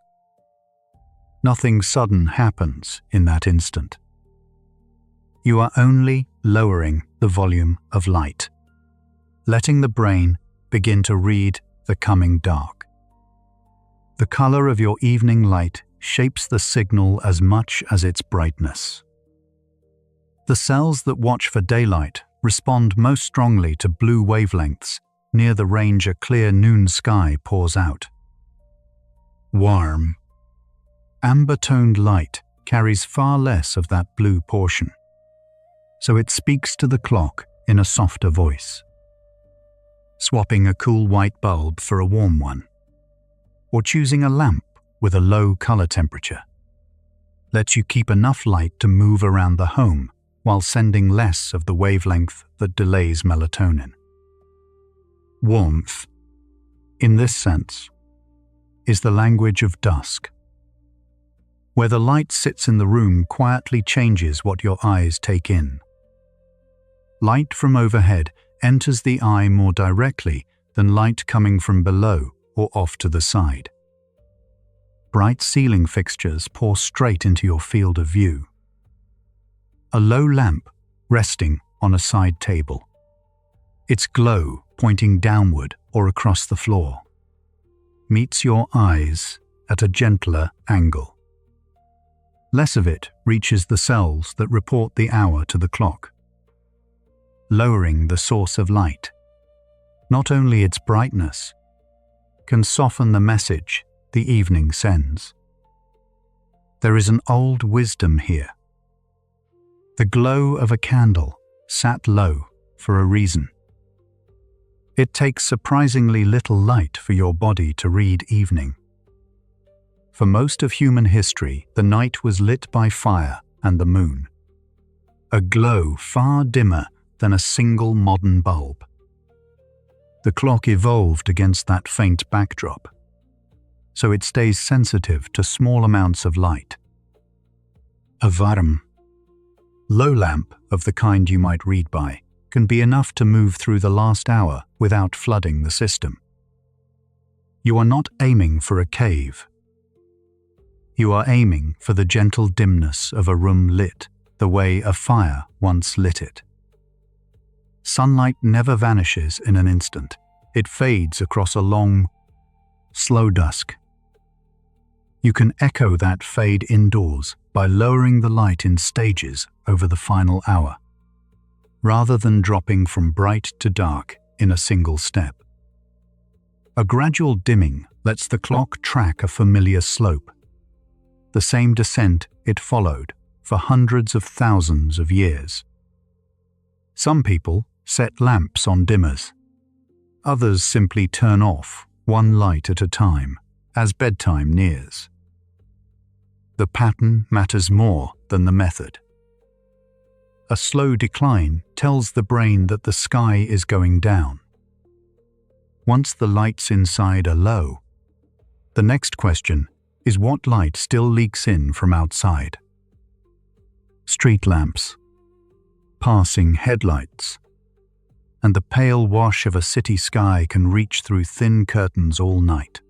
Nothing sudden happens in that instant. You are only lowering the volume of light, letting the brain begin to read the coming dark. The color of your evening light shapes the signal as much as its brightness. The cells that watch for daylight respond most strongly to blue wavelengths near the range a clear noon sky pours out. Warm, amber-toned light carries far less of that blue portion, so it speaks to the clock in a softer voice. Swapping a cool white bulb for a warm one, or choosing a lamp with a low color temperature, lets you keep enough light to move around the home while sending less of the wavelength that delays melatonin. Warmth, in this sense, is the language of dusk. Where the light sits in the room quietly changes what your eyes take in. Light from overhead enters the eye more directly than light coming from below or off to the side. Bright ceiling fixtures pour straight into your field of view. A low lamp resting on a side table, its glow pointing downward or across the floor, meets your eyes at a gentler angle. Less of it reaches the cells that report the hour to the clock. Lowering the source of light, not only its brightness, can soften the message the evening sends. There is an old wisdom here. The glow of a candle sat low for a reason. It takes surprisingly little light for your body to read evening. For most of human history, the night was lit by fire and the moon, a glow far dimmer than a single modern bulb. The clock evolved against that faint backdrop, so it stays sensitive to small amounts of light. A varm, low lamp of the kind you might read by can be enough to move through the last hour without flooding the system. You are not aiming for a cave. You are aiming for the gentle dimness of a room lit the way a fire once lit it. Sunlight never vanishes in an instant. It fades across a long, slow dusk. You can echo that fade indoors by lowering the light in stages over the final hour, rather than dropping from bright to dark in a single step. A gradual dimming lets the clock track a familiar slope, the same descent it followed for hundreds of thousands of years. Some people set lamps on dimmers. Others simply turn off one light at a time as bedtime nears. The pattern matters more than the method. A slow decline tells the brain that the sky is going down. Once the lights inside are low, the next question is what light still leaks in from outside. Street lamps, passing headlights, and the pale wash of a city sky can reach through thin curtains all night.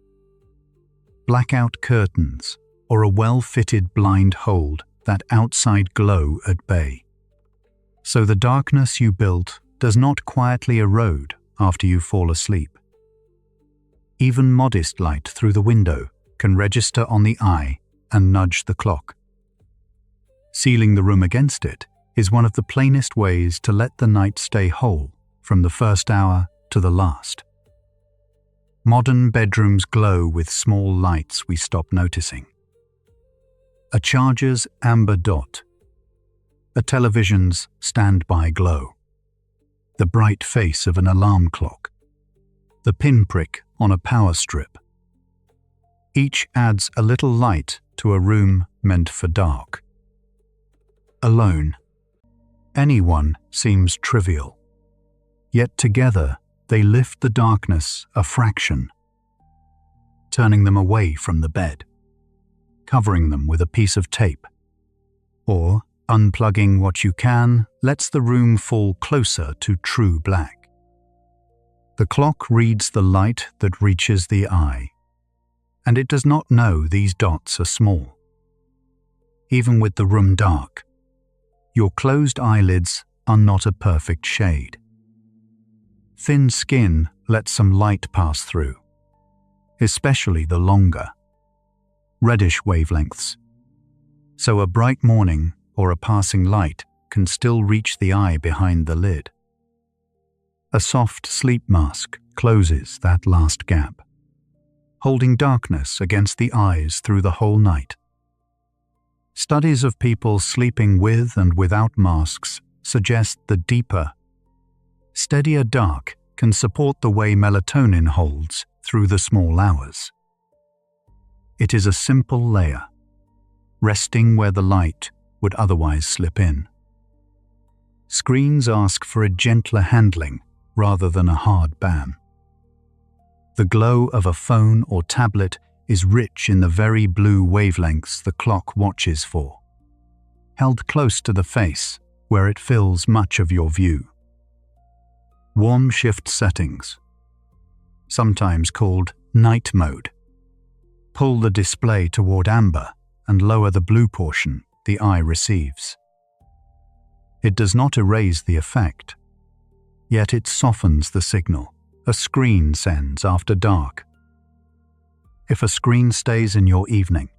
Blackout curtains or a well-fitted blind hold that outside glow at bay. So the darkness you built does not quietly erode after you fall asleep. Even modest light through the window can register on the eye and nudge the clock. Sealing the room against it is one of the plainest ways to let the night stay whole from the first hour to the last. Modern bedrooms glow with small lights we stop noticing. A charger's amber dot, a television's standby glow, the bright face of an alarm clock, the pinprick on a power strip. Each adds a little light to a room meant for dark. Alone, any one seems trivial, yet together they lift the darkness a fraction, turning them away from the bed, covering them with a piece of tape, or unplugging what you can lets the room fall closer to true black. The clock reads the light that reaches the eye, and it does not know these dots are small. Even with the room dark, your closed eyelids are not a perfect shade. Thin skin lets some light pass through, especially the longer, reddish wavelengths. So a bright morning or a passing light can still reach the eye behind the lid. A soft sleep mask closes that last gap, holding darkness against the eyes through the whole night. Studies of people sleeping with and without masks suggest the deeper, steadier dark can support the way melatonin holds through the small hours. It is a simple layer, resting where the light would otherwise slip in. Screens ask for a gentler handling rather than a hard ban. The glow of a phone or tablet is rich in the very blue wavelengths the clock watches for, held close to the face where it fills much of your view. Warm shift settings, sometimes called night mode, pull the display toward amber and lower the blue portion the eye receives. It does not erase the effect, yet it softens the signal a screen sends after dark. If a screen stays in your evening,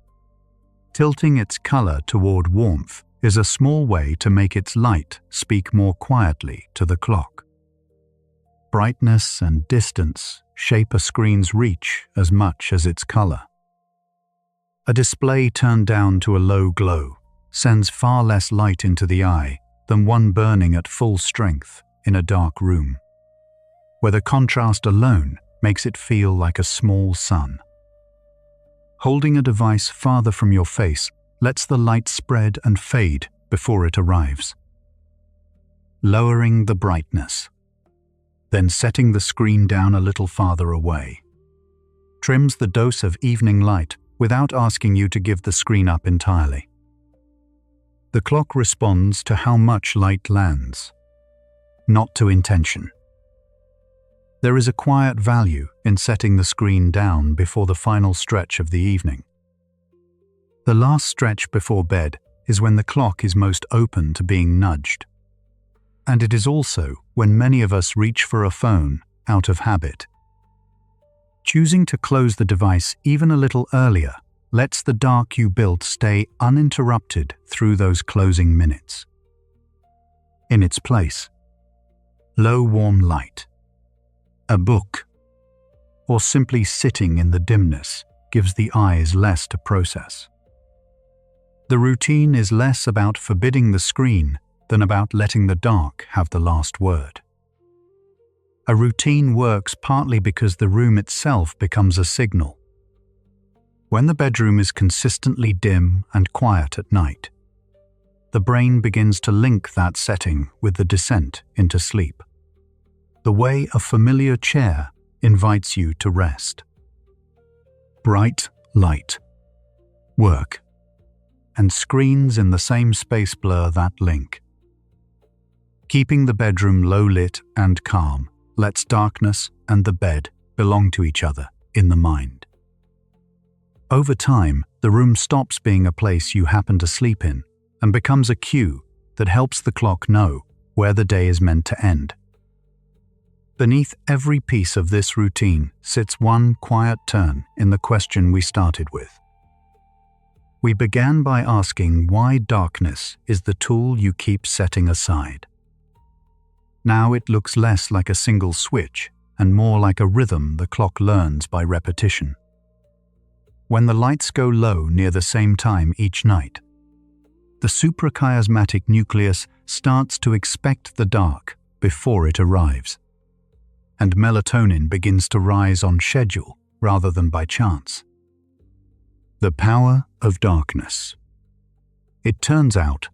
tilting its color toward warmth is a small way to make its light speak more quietly to the clock. Brightness and distance shape a screen's reach as much as its color. A display turned down to a low glow sends far less light into the eye than one burning at full strength in a dark room, where the contrast alone makes it feel like a small sun. Holding a device farther from your face lets the light spread and fade before it arrives. Lowering the brightness, then setting the screen down a little farther away, trims the dose of evening light without asking you to give the screen up entirely. The clock responds to how much light lands, not to intention. There is a quiet value in setting the screen down before the final stretch of the evening. The last stretch before bed is when the clock is most open to being nudged. And it is also when many of us reach for a phone out of habit. Choosing to close the device even a little earlier lets the dark you built stay uninterrupted through those closing minutes. In its place, low warm light, a book, or simply sitting in the dimness gives the eyes less to process. The routine is less about forbidding the screen than about letting the dark have the last word. A routine works partly because the room itself becomes a signal. When the bedroom is consistently dim and quiet at night, the brain begins to link that setting with the descent into sleep, the way a familiar chair invites you to rest. Bright light, work, and screens in the same space blur that link. Keeping the bedroom low-lit and calm lets darkness and the bed belong to each other in the mind. Over time, the room stops being a place you happen to sleep in and becomes a cue that helps the clock know where the day is meant to end. Beneath every piece of this routine sits one quiet turn in the question we started with. We began by asking why darkness is the tool you keep setting aside. Now it looks less like a single switch and more like a rhythm the clock learns by repetition. When the lights go low near the same time each night, the suprachiasmatic nucleus starts to expect the dark before it arrives, and melatonin begins to rise on schedule rather than by chance. The power of darkness, it turns out,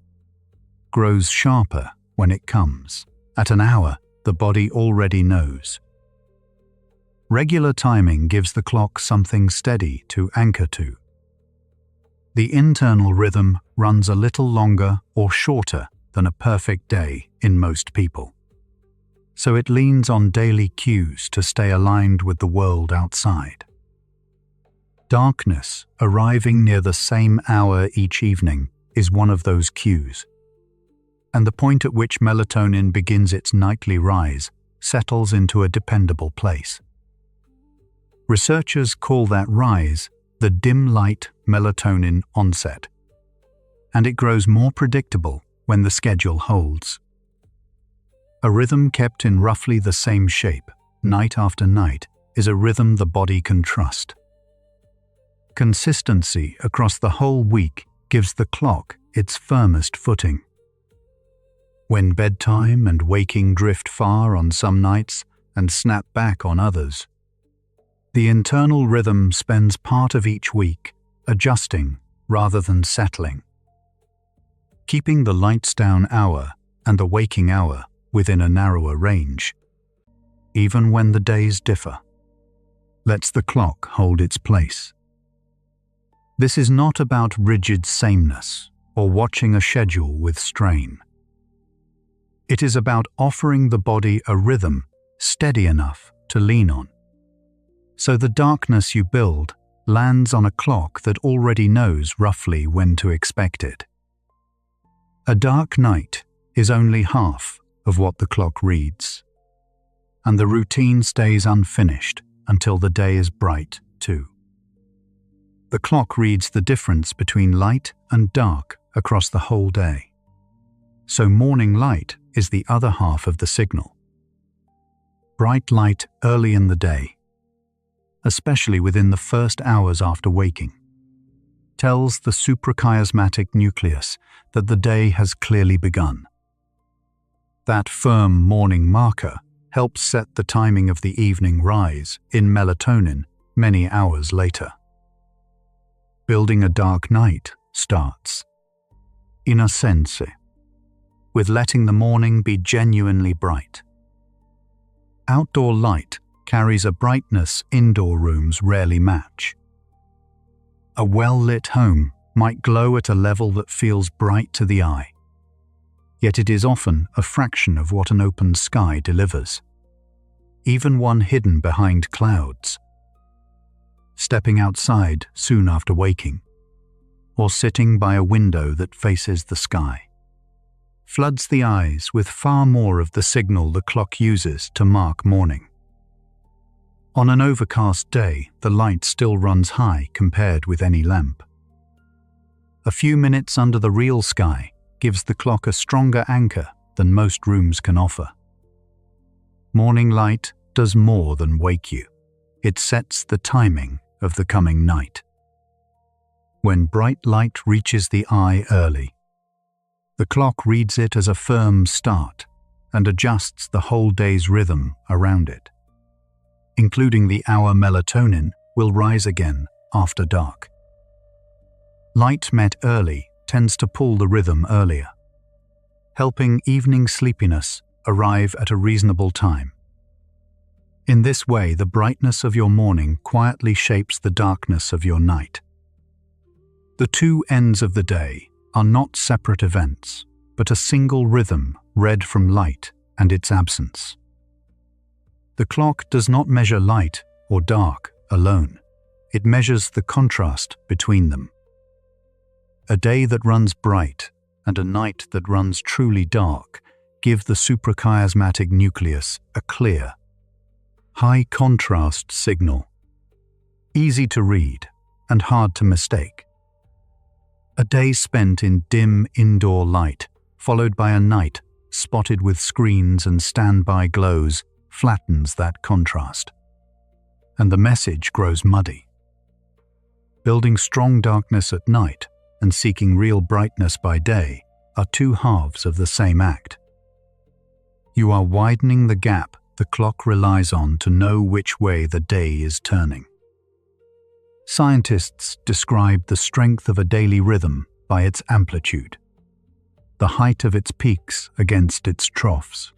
grows sharper when it comes, at an hour the body already knows. Regular timing gives the clock something steady to anchor to. The internal rhythm runs a little longer or shorter than a perfect day in most people, so it leans on daily cues to stay aligned with the world outside. Darkness, arriving near the same hour each evening, is one of those cues, and the point at which melatonin begins its nightly rise settles into a dependable place. Researchers call that rise the dim light melatonin onset, and it grows more predictable when the schedule holds. A rhythm kept in roughly the same shape, night after night, is a rhythm the body can trust. Consistency across the whole week gives the clock its firmest footing. When bedtime and waking drift far on some nights and snap back on others, the internal rhythm spends part of each week adjusting rather than settling, keeping the lights down hour and the waking hour within a narrower range. Even when the days differ, lets the clock hold its place. This is not about rigid sameness or watching a schedule with strain. It is about offering the body a rhythm steady enough to lean on, so the darkness you build lands on a clock that already knows roughly when to expect it. A dark night is only half of what the clock reads, and the routine stays unfinished until the day is bright too. The clock reads the difference between light and dark across the whole day, so morning light is the other half of the signal. Bright light early in the day, especially within the first hours after waking, tells the suprachiasmatic nucleus that the day has clearly begun. That firm morning marker helps set the timing of the evening rise in melatonin many hours later. Building a dark night starts, in a sense, with letting the morning be genuinely bright. Outdoor light carries a brightness indoor rooms rarely match. A well-lit home might glow at a level that feels bright to the eye, yet it is often a fraction of what an open sky delivers, even one hidden behind clouds. Stepping outside soon after waking, or sitting by a window that faces the sky, floods the eyes with far more of the signal the clock uses to mark morning. On an overcast day, the light still runs high compared with any lamp. A few minutes under the real sky gives the clock a stronger anchor than most rooms can offer. Morning light does more than wake you. It sets the timing of the coming night. When bright light reaches the eye early, the clock reads it as a firm start and adjusts the whole day's rhythm around it. Including the hour melatonin will rise again after dark. Light met early tends to pull the rhythm earlier, helping evening sleepiness arrive at a reasonable time. In this way, the brightness of your morning quietly shapes the darkness of your night. The two ends of the day are not separate events, but a single rhythm read from light and its absence. The clock does not measure light or dark alone. It measures the contrast between them. A day that runs bright and a night that runs truly dark give the suprachiasmatic nucleus a clear, high-contrast signal, easy to read and hard to mistake. A day spent in dim indoor light, followed by a night spotted with screens and standby glows, flattens that contrast, and the message grows muddy. Building strong darkness at night and seeking real brightness by day are two halves of the same act. You are widening the gap the clock relies on to know which way the day is turning. Scientists describe the strength of a daily rhythm by its amplitude, the height of its peaks against its troughs.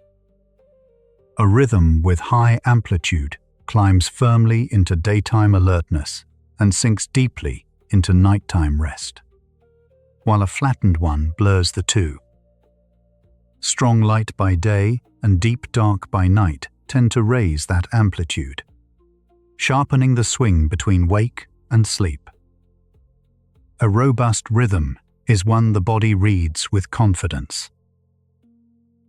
A rhythm with high amplitude climbs firmly into daytime alertness and sinks deeply into nighttime rest, while a flattened one blurs the two. Strong light by day and deep dark by night tend to raise that amplitude, sharpening the swing between wake and sleep. A robust rhythm is one the body reads with confidence.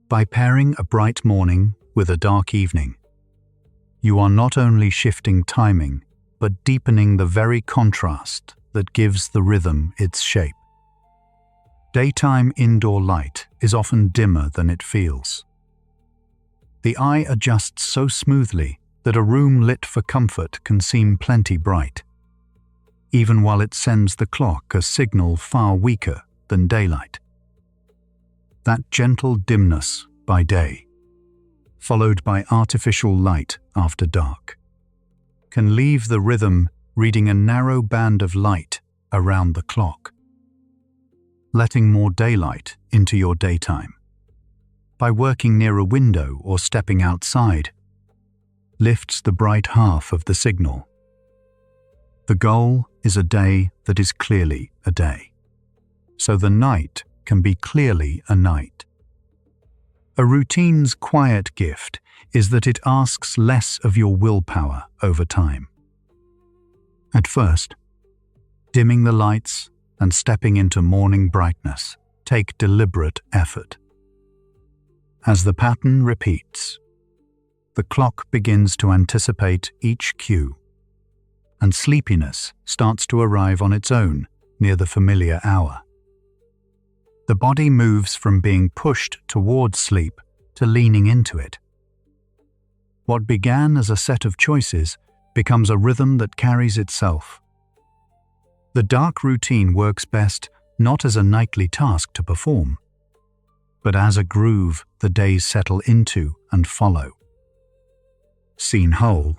By pairing a bright morning with a dark evening, you are not only shifting timing, but deepening the very contrast that gives the rhythm its shape. Daytime indoor light is often dimmer than it feels. The eye adjusts so smoothly that a room lit for comfort can seem plenty bright, even while it sends the clock a signal far weaker than daylight. That gentle dimness by day, followed by artificial light after dark, can leave the rhythm reading a narrow band of light around the clock, letting more daylight into your daytime. By working near a window or stepping outside, lifts the bright half of the signal. The goal is a day that is clearly a day, so the night can be clearly a night. A routine's quiet gift is that it asks less of your willpower over time. At first, dimming the lights and stepping into morning brightness take deliberate effort. As the pattern repeats, the clock begins to anticipate each cue, and sleepiness starts to arrive on its own near the familiar hour. The body moves from being pushed towards sleep to leaning into it. What began as a set of choices becomes a rhythm that carries itself. The dark routine works best not as a nightly task to perform, but as a groove the days settle into and follow. Seen whole,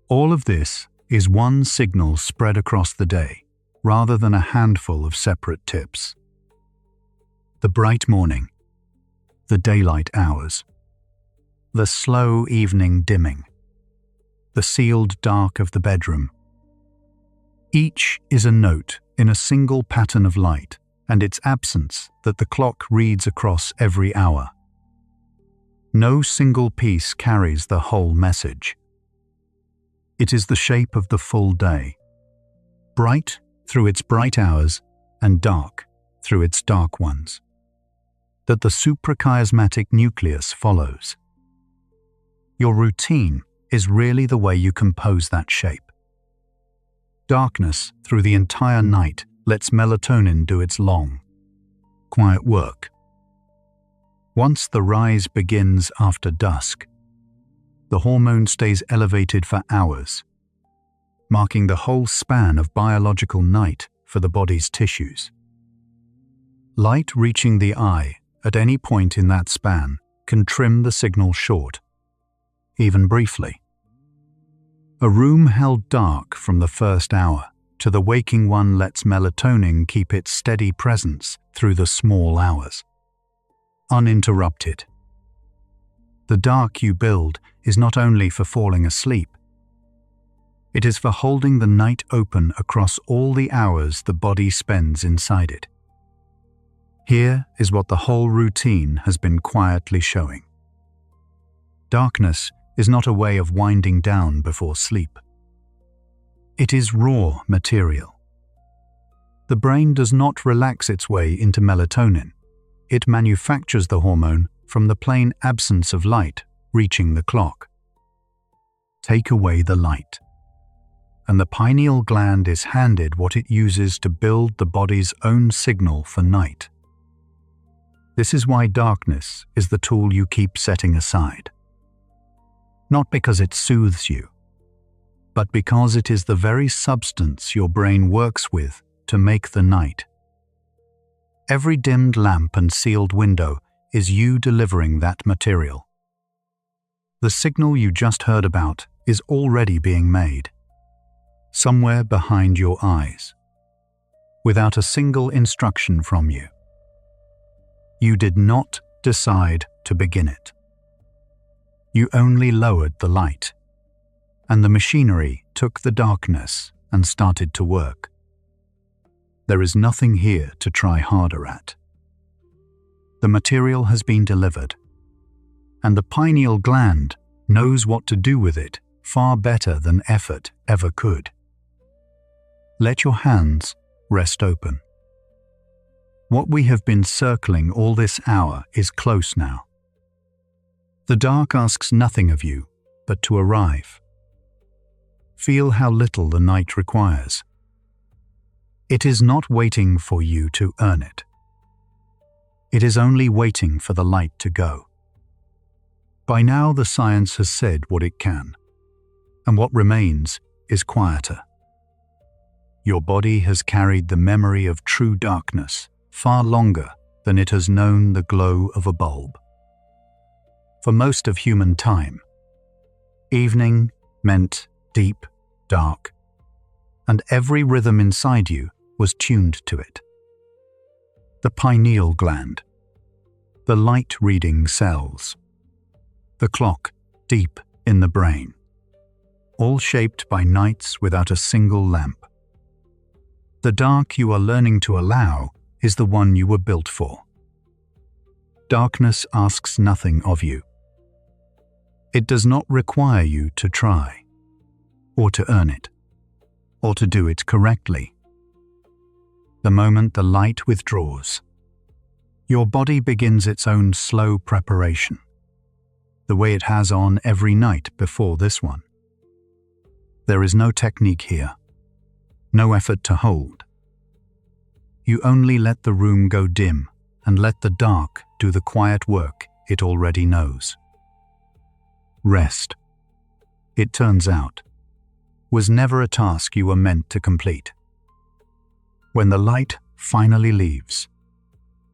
all of this is one signal spread across the day, rather than a handful of separate tips. The bright morning, the daylight hours, the slow evening dimming, the sealed dark of the bedroom. Each is a note in a single pattern of light and its absence that the clock reads across every hour. No single piece carries the whole message. It is the shape of the full day, bright through its bright hours and dark through its dark ones, that the suprachiasmatic nucleus follows. Your routine is really the way you compose that shape. Darkness through the entire night lets melatonin do its long, quiet work. Once the rise begins after dusk, the hormone stays elevated for hours, marking the whole span of biological night for the body's tissues. Light reaching the eye at any point in that span can trim the signal short, even briefly. A room held dark from the first hour to the waking one lets melatonin keep its steady presence through the small hours, uninterrupted. The dark you build is not only for falling asleep, it is for holding the night open across all the hours the body spends inside it. Here is what the whole routine has been quietly showing. Darkness is not a way of winding down before sleep. It is raw material. The brain does not relax its way into melatonin. It manufactures the hormone from the plain absence of light reaching the clock. Take away the light, and the pineal gland is handed what it uses to build the body's own signal for night. This is why darkness is the tool you keep setting aside. Not because it soothes you, but because it is the very substance your brain works with to make the night. Every dimmed lamp and sealed window is you delivering that material. The signal you just heard about is already being made, somewhere behind your eyes, without a single instruction from you. You did not decide to begin it. You only lowered the light, and the machinery took the darkness and started to work. There is nothing here to try harder at. The material has been delivered, and the pineal gland knows what to do with it far better than effort ever could. Let your hands rest open. What we have been circling all this hour is close now. The dark asks nothing of you but to arrive. Feel how little the night requires. It is not waiting for you to earn it. It is only waiting for the light to go. By now the science has said what it can, and what remains is quieter. Your body has carried the memory of true darkness far longer than it has known the glow of a bulb. For most of human time, evening meant deep, dark, and every rhythm inside you was tuned to it. The pineal gland, the light-reading cells, the clock deep in the brain, all shaped by nights without a single lamp. The dark you are learning to allow is the one you were built for. Darkness asks nothing of you. It does not require you to try, or to earn it, or to do it correctly. The moment the light withdraws, your body begins its own slow preparation, the way it has on every night before this one. There is no technique here, no effort to hold. You only let the room go dim and let the dark do the quiet work it already knows. Rest, it turns out, was never a task you were meant to complete. When the light finally leaves,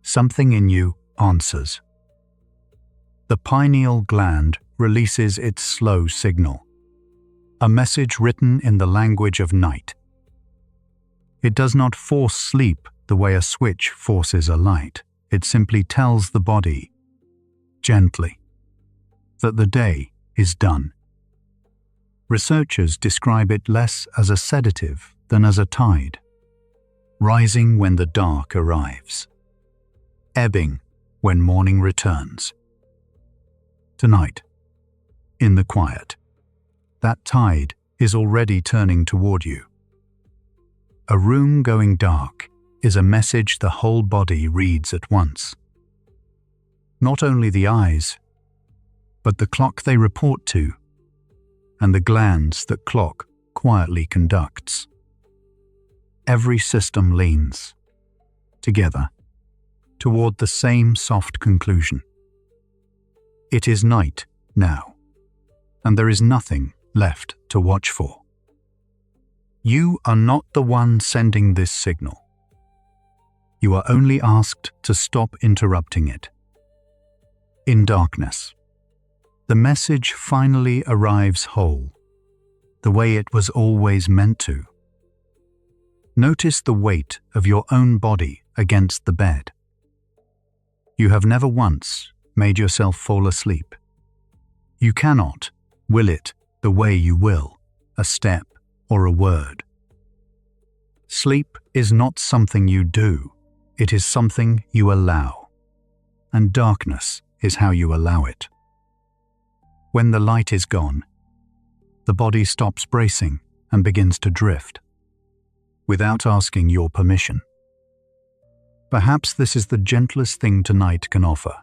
something in you answers. The pineal gland releases its slow signal, a message written in the language of night. It does not force sleep the way a switch forces a light. It simply tells the body, gently, that the day is done. Researchers describe it less as a sedative than as a tide, rising when the dark arrives, ebbing when morning returns. Tonight, in the quiet, that tide is already turning toward you. A room going dark is a message the whole body reads at once. Not only the eyes, but the clock they report to, and the glands that clock quietly conducts. Every system leans, together, toward the same soft conclusion. It is night now, and there is nothing left to watch for. You are not the one sending this signal. You are only asked to stop interrupting it. In darkness, the message finally arrives whole, the way it was always meant to. Notice the weight of your own body against the bed. You have never once made yourself fall asleep. You cannot will it the way you will, a step or a word. Sleep is not something you do, it is something you allow, and darkness is how you allow it. When the light is gone, the body stops bracing and begins to drift, without asking your permission. Perhaps this is the gentlest thing tonight can offer.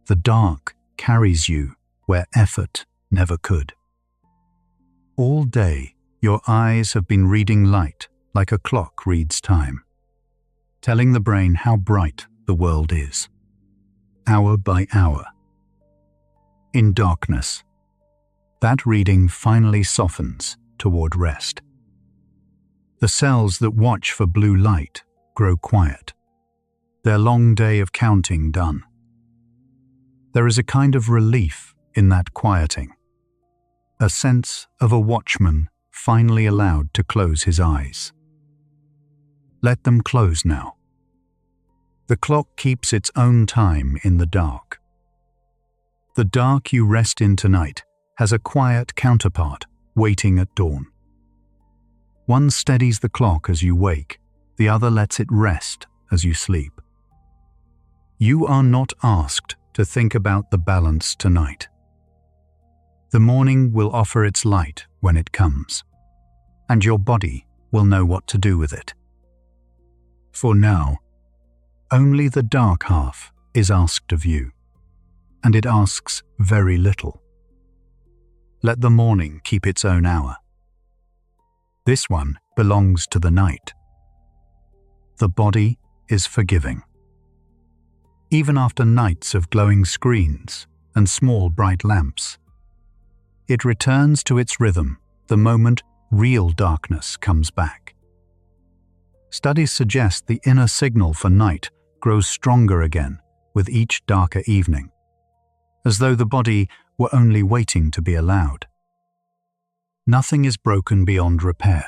The dark carries you where effort never could. All day, your eyes have been reading light like a clock reads time, telling the brain how bright the world is, hour by hour. In darkness, that reading finally softens toward rest. The cells that watch for blue light grow quiet, their long day of counting done. There is a kind of relief in that quieting, a sense of a watchman finally allowed to close his eyes. Let them close now. The clock keeps its own time in the dark. The dark you rest in tonight has a quiet counterpart waiting at dawn. One steadies the clock as you wake, the other lets it rest as you sleep. You are not asked to think about the balance tonight. The morning will offer its light when it comes, and your body will know what to do with it. For now, only the dark half is asked of you, and it asks very little. Let the morning keep its own hour. This one belongs to the night. The body is forgiving. Even after nights of glowing screens and small bright lamps, it returns to its rhythm the moment real darkness comes back. Studies suggest the inner signal for night grows stronger again with each darker evening, as though the body were only waiting to be allowed. Nothing is broken beyond repair.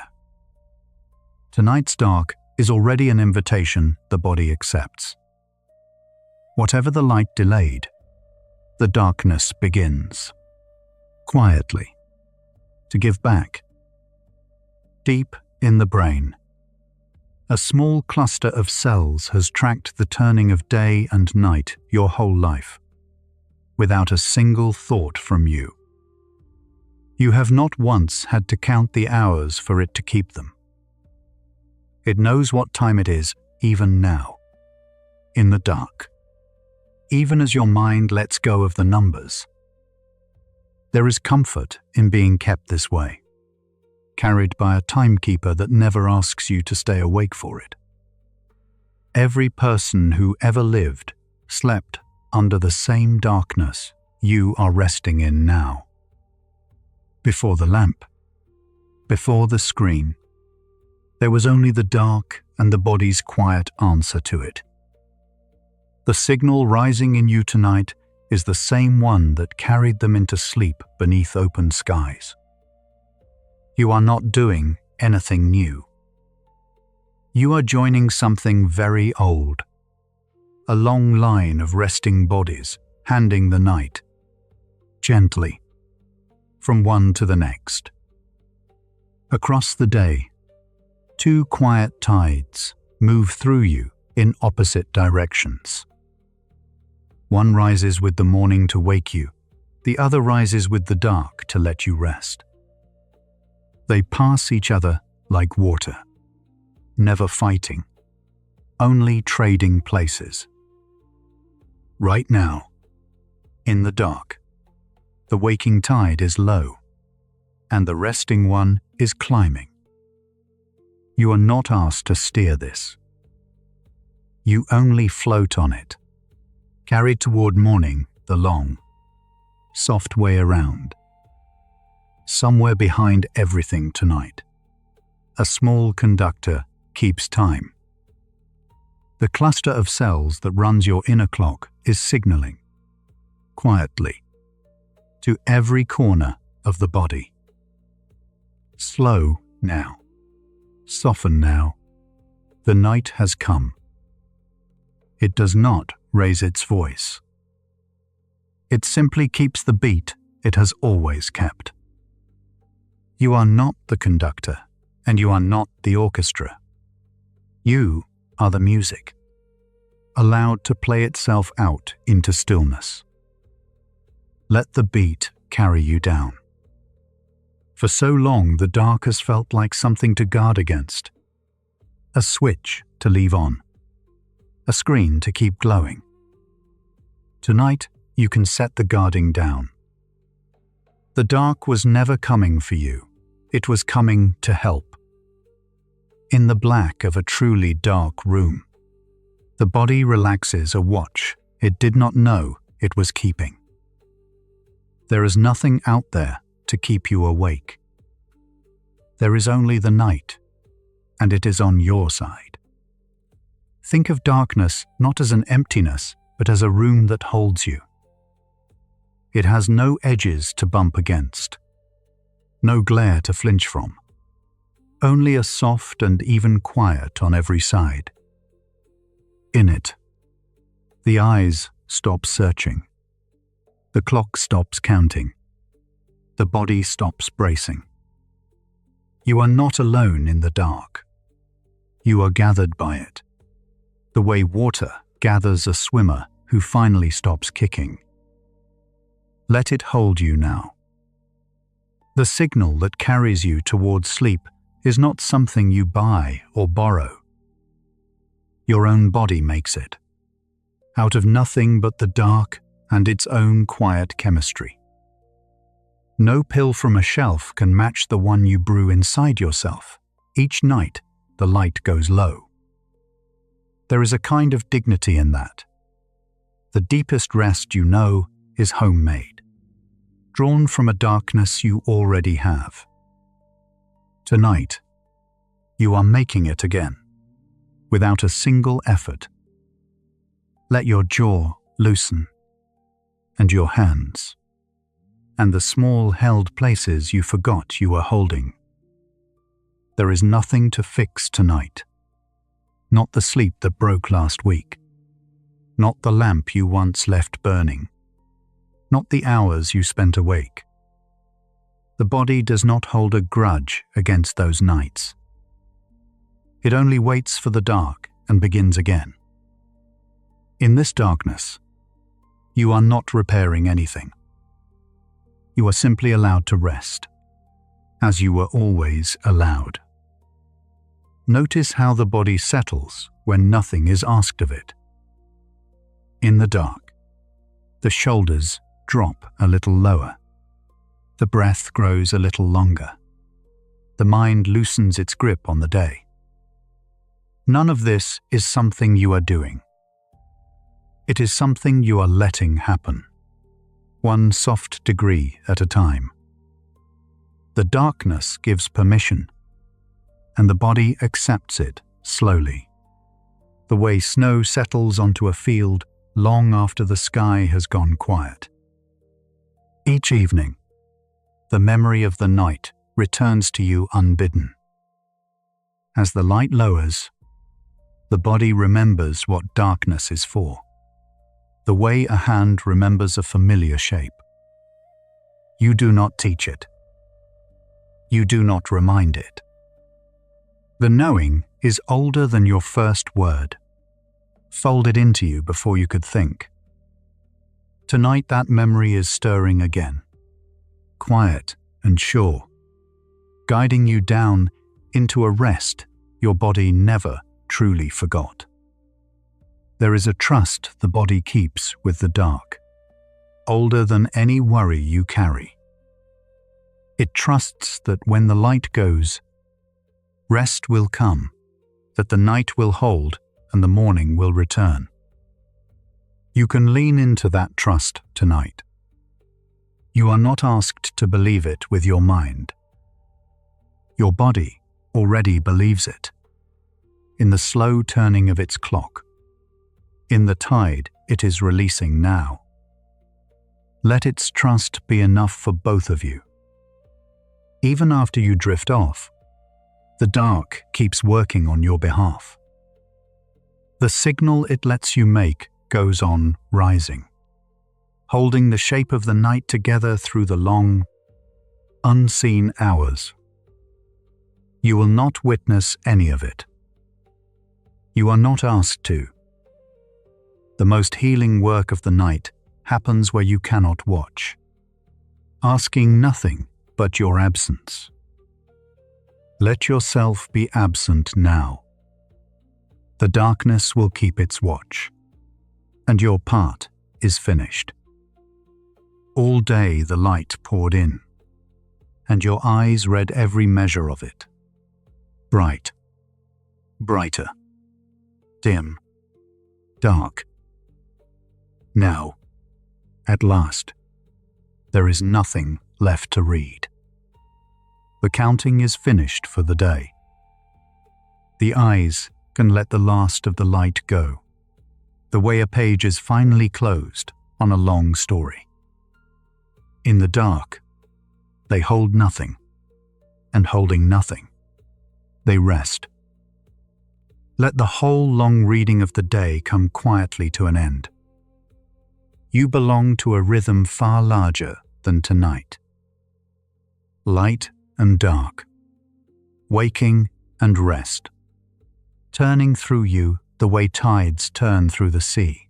Tonight's dark is already an invitation the body accepts. Whatever the light delayed, the darkness begins, quietly, to give back. Deep in the brain, a small cluster of cells has tracked the turning of day and night your whole life, without a single thought from you. You have not once had to count the hours for it to keep them. It knows what time it is even now, in the dark, even as your mind lets go of the numbers. There is comfort in being kept this way, carried by a timekeeper that never asks you to stay awake for it. Every person who ever lived slept under the same darkness you are resting in now. Before the lamp, before the screen, there was only the dark and the body's quiet answer to it. The signal rising in you tonight is the same one that carried them into sleep beneath open skies. You are not doing anything new. You are joining something very old, a long line of resting bodies handing the night, gently, from one to the next. Across the day, two quiet tides move through you in opposite directions. One rises with the morning to wake you, the other rises with the dark to let you rest. They pass each other like water, never fighting, only trading places. Right now, in the dark, the waking tide is low, and the resting one is climbing. You are not asked to steer this. You only float on it, carried toward morning the long, soft way around. Somewhere behind everything tonight, a small conductor keeps time. The cluster of cells that runs your inner clock is signaling, quietly, to every corner of the body. Slow now. Soften now. The night has come. It does not raise its voice. It simply keeps the beat it has always kept. You are not the conductor, and you are not the orchestra. You are the music, allowed to play itself out into stillness. Let the beat carry you down. For so long, the dark has felt like something to guard against, a switch to leave on, a screen to keep glowing. Tonight, you can set the guarding down. The dark was never coming for you. It was coming to help. In the black of a truly dark room, the body relaxes a watch it did not know it was keeping. There is nothing out there to keep you awake. There is only the night, and it is on your side. Think of darkness not as an emptiness, but as a room that holds you. It has no edges to bump against, no glare to flinch from, only a soft and even quiet on every side. In it, the eyes stop searching, the clock stops counting, the body stops bracing. You are not alone in the dark. You are gathered by it, the way water gathers a swimmer who finally stops kicking. Let it hold you now. The signal that carries you towards sleep is not something you buy or borrow. Your own body makes it, out of nothing but the dark and its own quiet chemistry. No pill from a shelf can match the one you brew inside yourself. Each night, the light goes low. There is a kind of dignity in that. The deepest rest you know is homemade, drawn from a darkness you already have. Tonight, you are making it again, without a single effort. Let your jaw loosen, and your hands, and the small held places you forgot you were holding. There is nothing to fix tonight. Not the sleep that broke last week. Not the lamp you once left burning. Not the hours you spent awake. The body does not hold a grudge against those nights. It only waits for the dark and begins again. In this darkness, you are not repairing anything. You are simply allowed to rest, as you were always allowed. Notice how the body settles when nothing is asked of it. In the dark, the shoulders drop a little lower. The breath grows a little longer. The mind loosens its grip on the day. None of this is something you are doing. It is something you are letting happen, one soft degree at a time. The darkness gives permission, and the body accepts it slowly, the way snow settles onto a field long after the sky has gone quiet. Each evening, the memory of the night returns to you unbidden. As the light lowers, the body remembers what darkness is for, the way a hand remembers a familiar shape. You do not teach it. You do not remind it. The knowing is older than your first word, folded into you before you could think. Tonight that memory is stirring again, quiet and sure, guiding you down into a rest your body never truly forgot. There is a trust the body keeps with the dark, older than any worry you carry. It trusts that when the light goes, rest will come, that the night will hold and the morning will return. You can lean into that trust tonight. You are not asked to believe it with your mind. Your body already believes it. In the slow turning of its clock, in the tide it is releasing now. Let its trust be enough for both of you. Even after you drift off, the dark keeps working on your behalf. The signal it lets you make goes on rising, holding the shape of the night together through the long, unseen hours. You will not witness any of it. You are not asked to. The most healing work of the night happens where you cannot watch, asking nothing but your absence. Let yourself be absent now. The darkness will keep its watch, and your part is finished. All day the light poured in, and your eyes read every measure of it. Bright, brighter, dim, dark. Now, at last, there is nothing left to read. The counting is finished for the day. The eyes can let the last of the light go, the way a page is finally closed on a long story. In the dark, they hold nothing, and holding nothing, they rest. Let the whole long reading of the day come quietly to an end. You belong to a rhythm far larger than tonight. Light and dark, waking and rest, turning through you the way tides turn through the sea.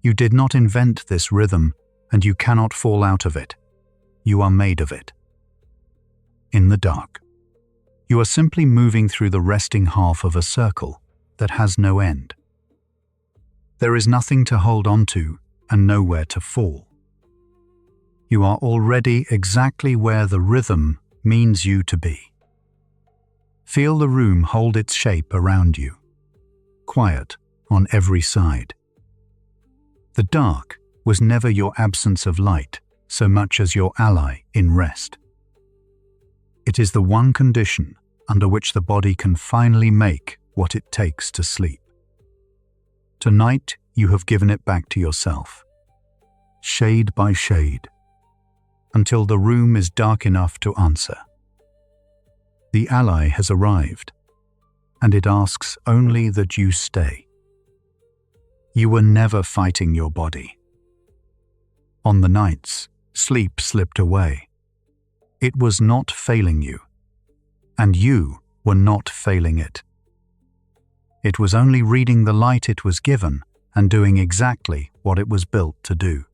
You did not invent this rhythm, and you cannot fall out of it. You are made of it. In the dark, you are simply moving through the resting half of a circle that has no end. There is nothing to hold on to and nowhere to fall. You are already exactly where the rhythm means you to be. Feel the room hold its shape around you, quiet on every side. The dark was never your absence of light so much as your ally in rest. It is the one condition under which the body can finally make what it takes to sleep. Tonight you have given it back to yourself, shade by shade, until the room is dark enough to answer. The ally has arrived, and it asks only that you stay. You were never fighting your body. On the nights, sleep slipped away. It was not failing you, and you were not failing it. It was only reading the light it was given and doing exactly what it was built to do.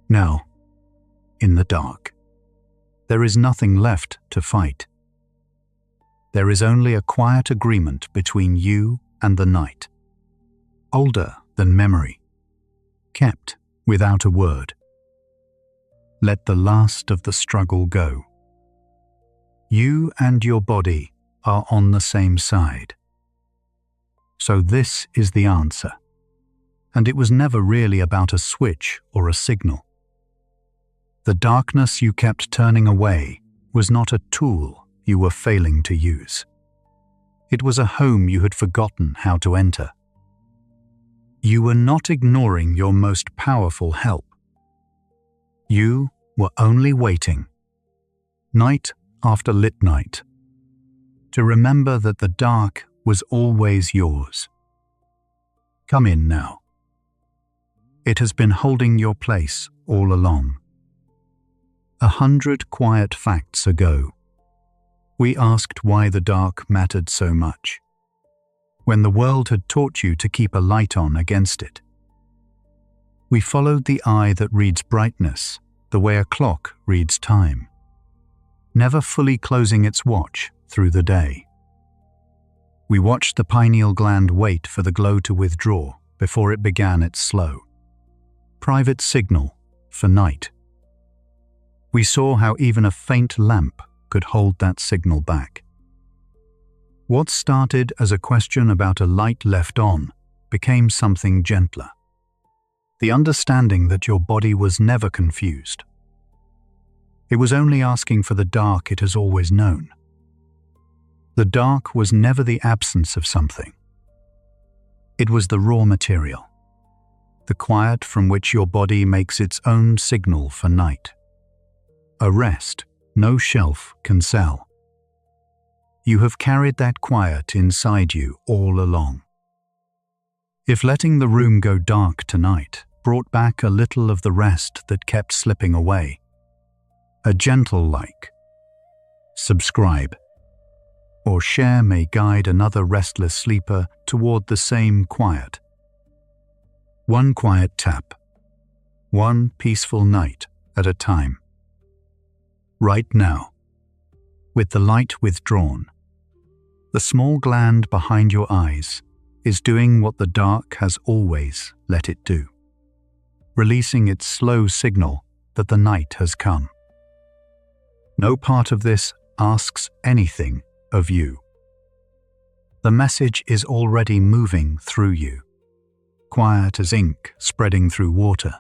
Now, in the dark, there is nothing left to fight. There is only a quiet agreement between you and the night, older than memory, kept without a word. Let the last of the struggle go. You and your body are on the same side. So this is the answer, and it was never really about a switch or a signal. The darkness you kept turning away was not a tool you were failing to use. It was a home you had forgotten how to enter. You were not ignoring your most powerful help. You were only waiting, night after lit night, to remember that the dark was always yours. Come in now. It has been holding your place all along. 100 quiet facts ago, we asked why the dark mattered so much, when the world had taught you to keep a light on against it. We followed the eye that reads brightness the way a clock reads time, never fully closing its watch through the day. We watched the pineal gland wait for the glow to withdraw before it began its slow, private signal for night. We saw how even a faint lamp could hold that signal back. What started as a question about a light left on became something gentler. The understanding that your body was never confused. It was only asking for the dark it has always known. The dark was never the absence of something. It was the raw material, the quiet from which your body makes its own signal for night. A rest no shelf can sell. You have carried that quiet inside you all along. If letting the room go dark tonight brought back a little of the rest that kept slipping away, a gentle like, subscribe, or share may guide another restless sleeper toward the same quiet. One quiet tap, one peaceful night at a time. Right now, with the light withdrawn, the small gland behind your eyes is doing what the dark has always let it do, releasing its slow signal that the night has come. No part of this asks anything of you. The message is already moving through you, quiet as ink spreading through water.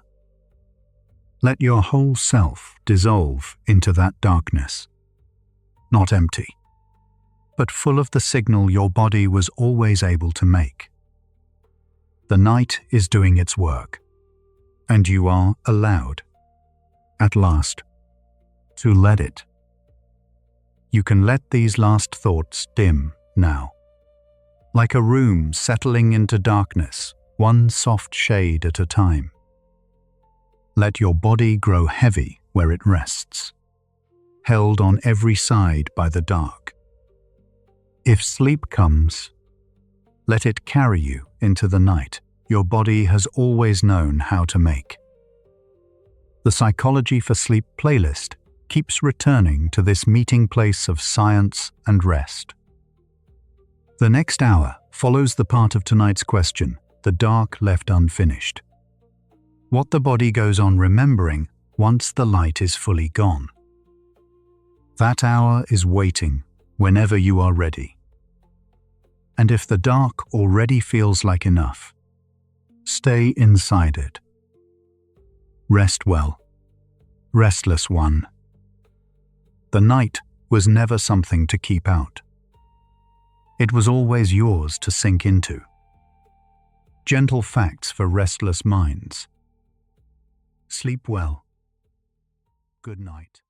Let your whole self dissolve into that darkness, not empty, but full of the signal your body was always able to make. The night is doing its work, and you are allowed, at last, to let it. You can let these last thoughts dim now, like a room settling into darkness, one soft shade at a time. Let your body grow heavy where it rests, held on every side by the dark. If sleep comes, let it carry you into the night your body has always known how to make. The Psychology for Sleep playlist keeps returning to this meeting place of science and rest. The next hour follows the part of tonight's question, the dark left unfinished. What the body goes on remembering once the light is fully gone. That hour is waiting whenever you are ready. And if the dark already feels like enough, stay inside it. Rest well, restless one. The night was never something to keep out. It was always yours to sink into. Gentle facts for restless minds. Sleep well. Good night.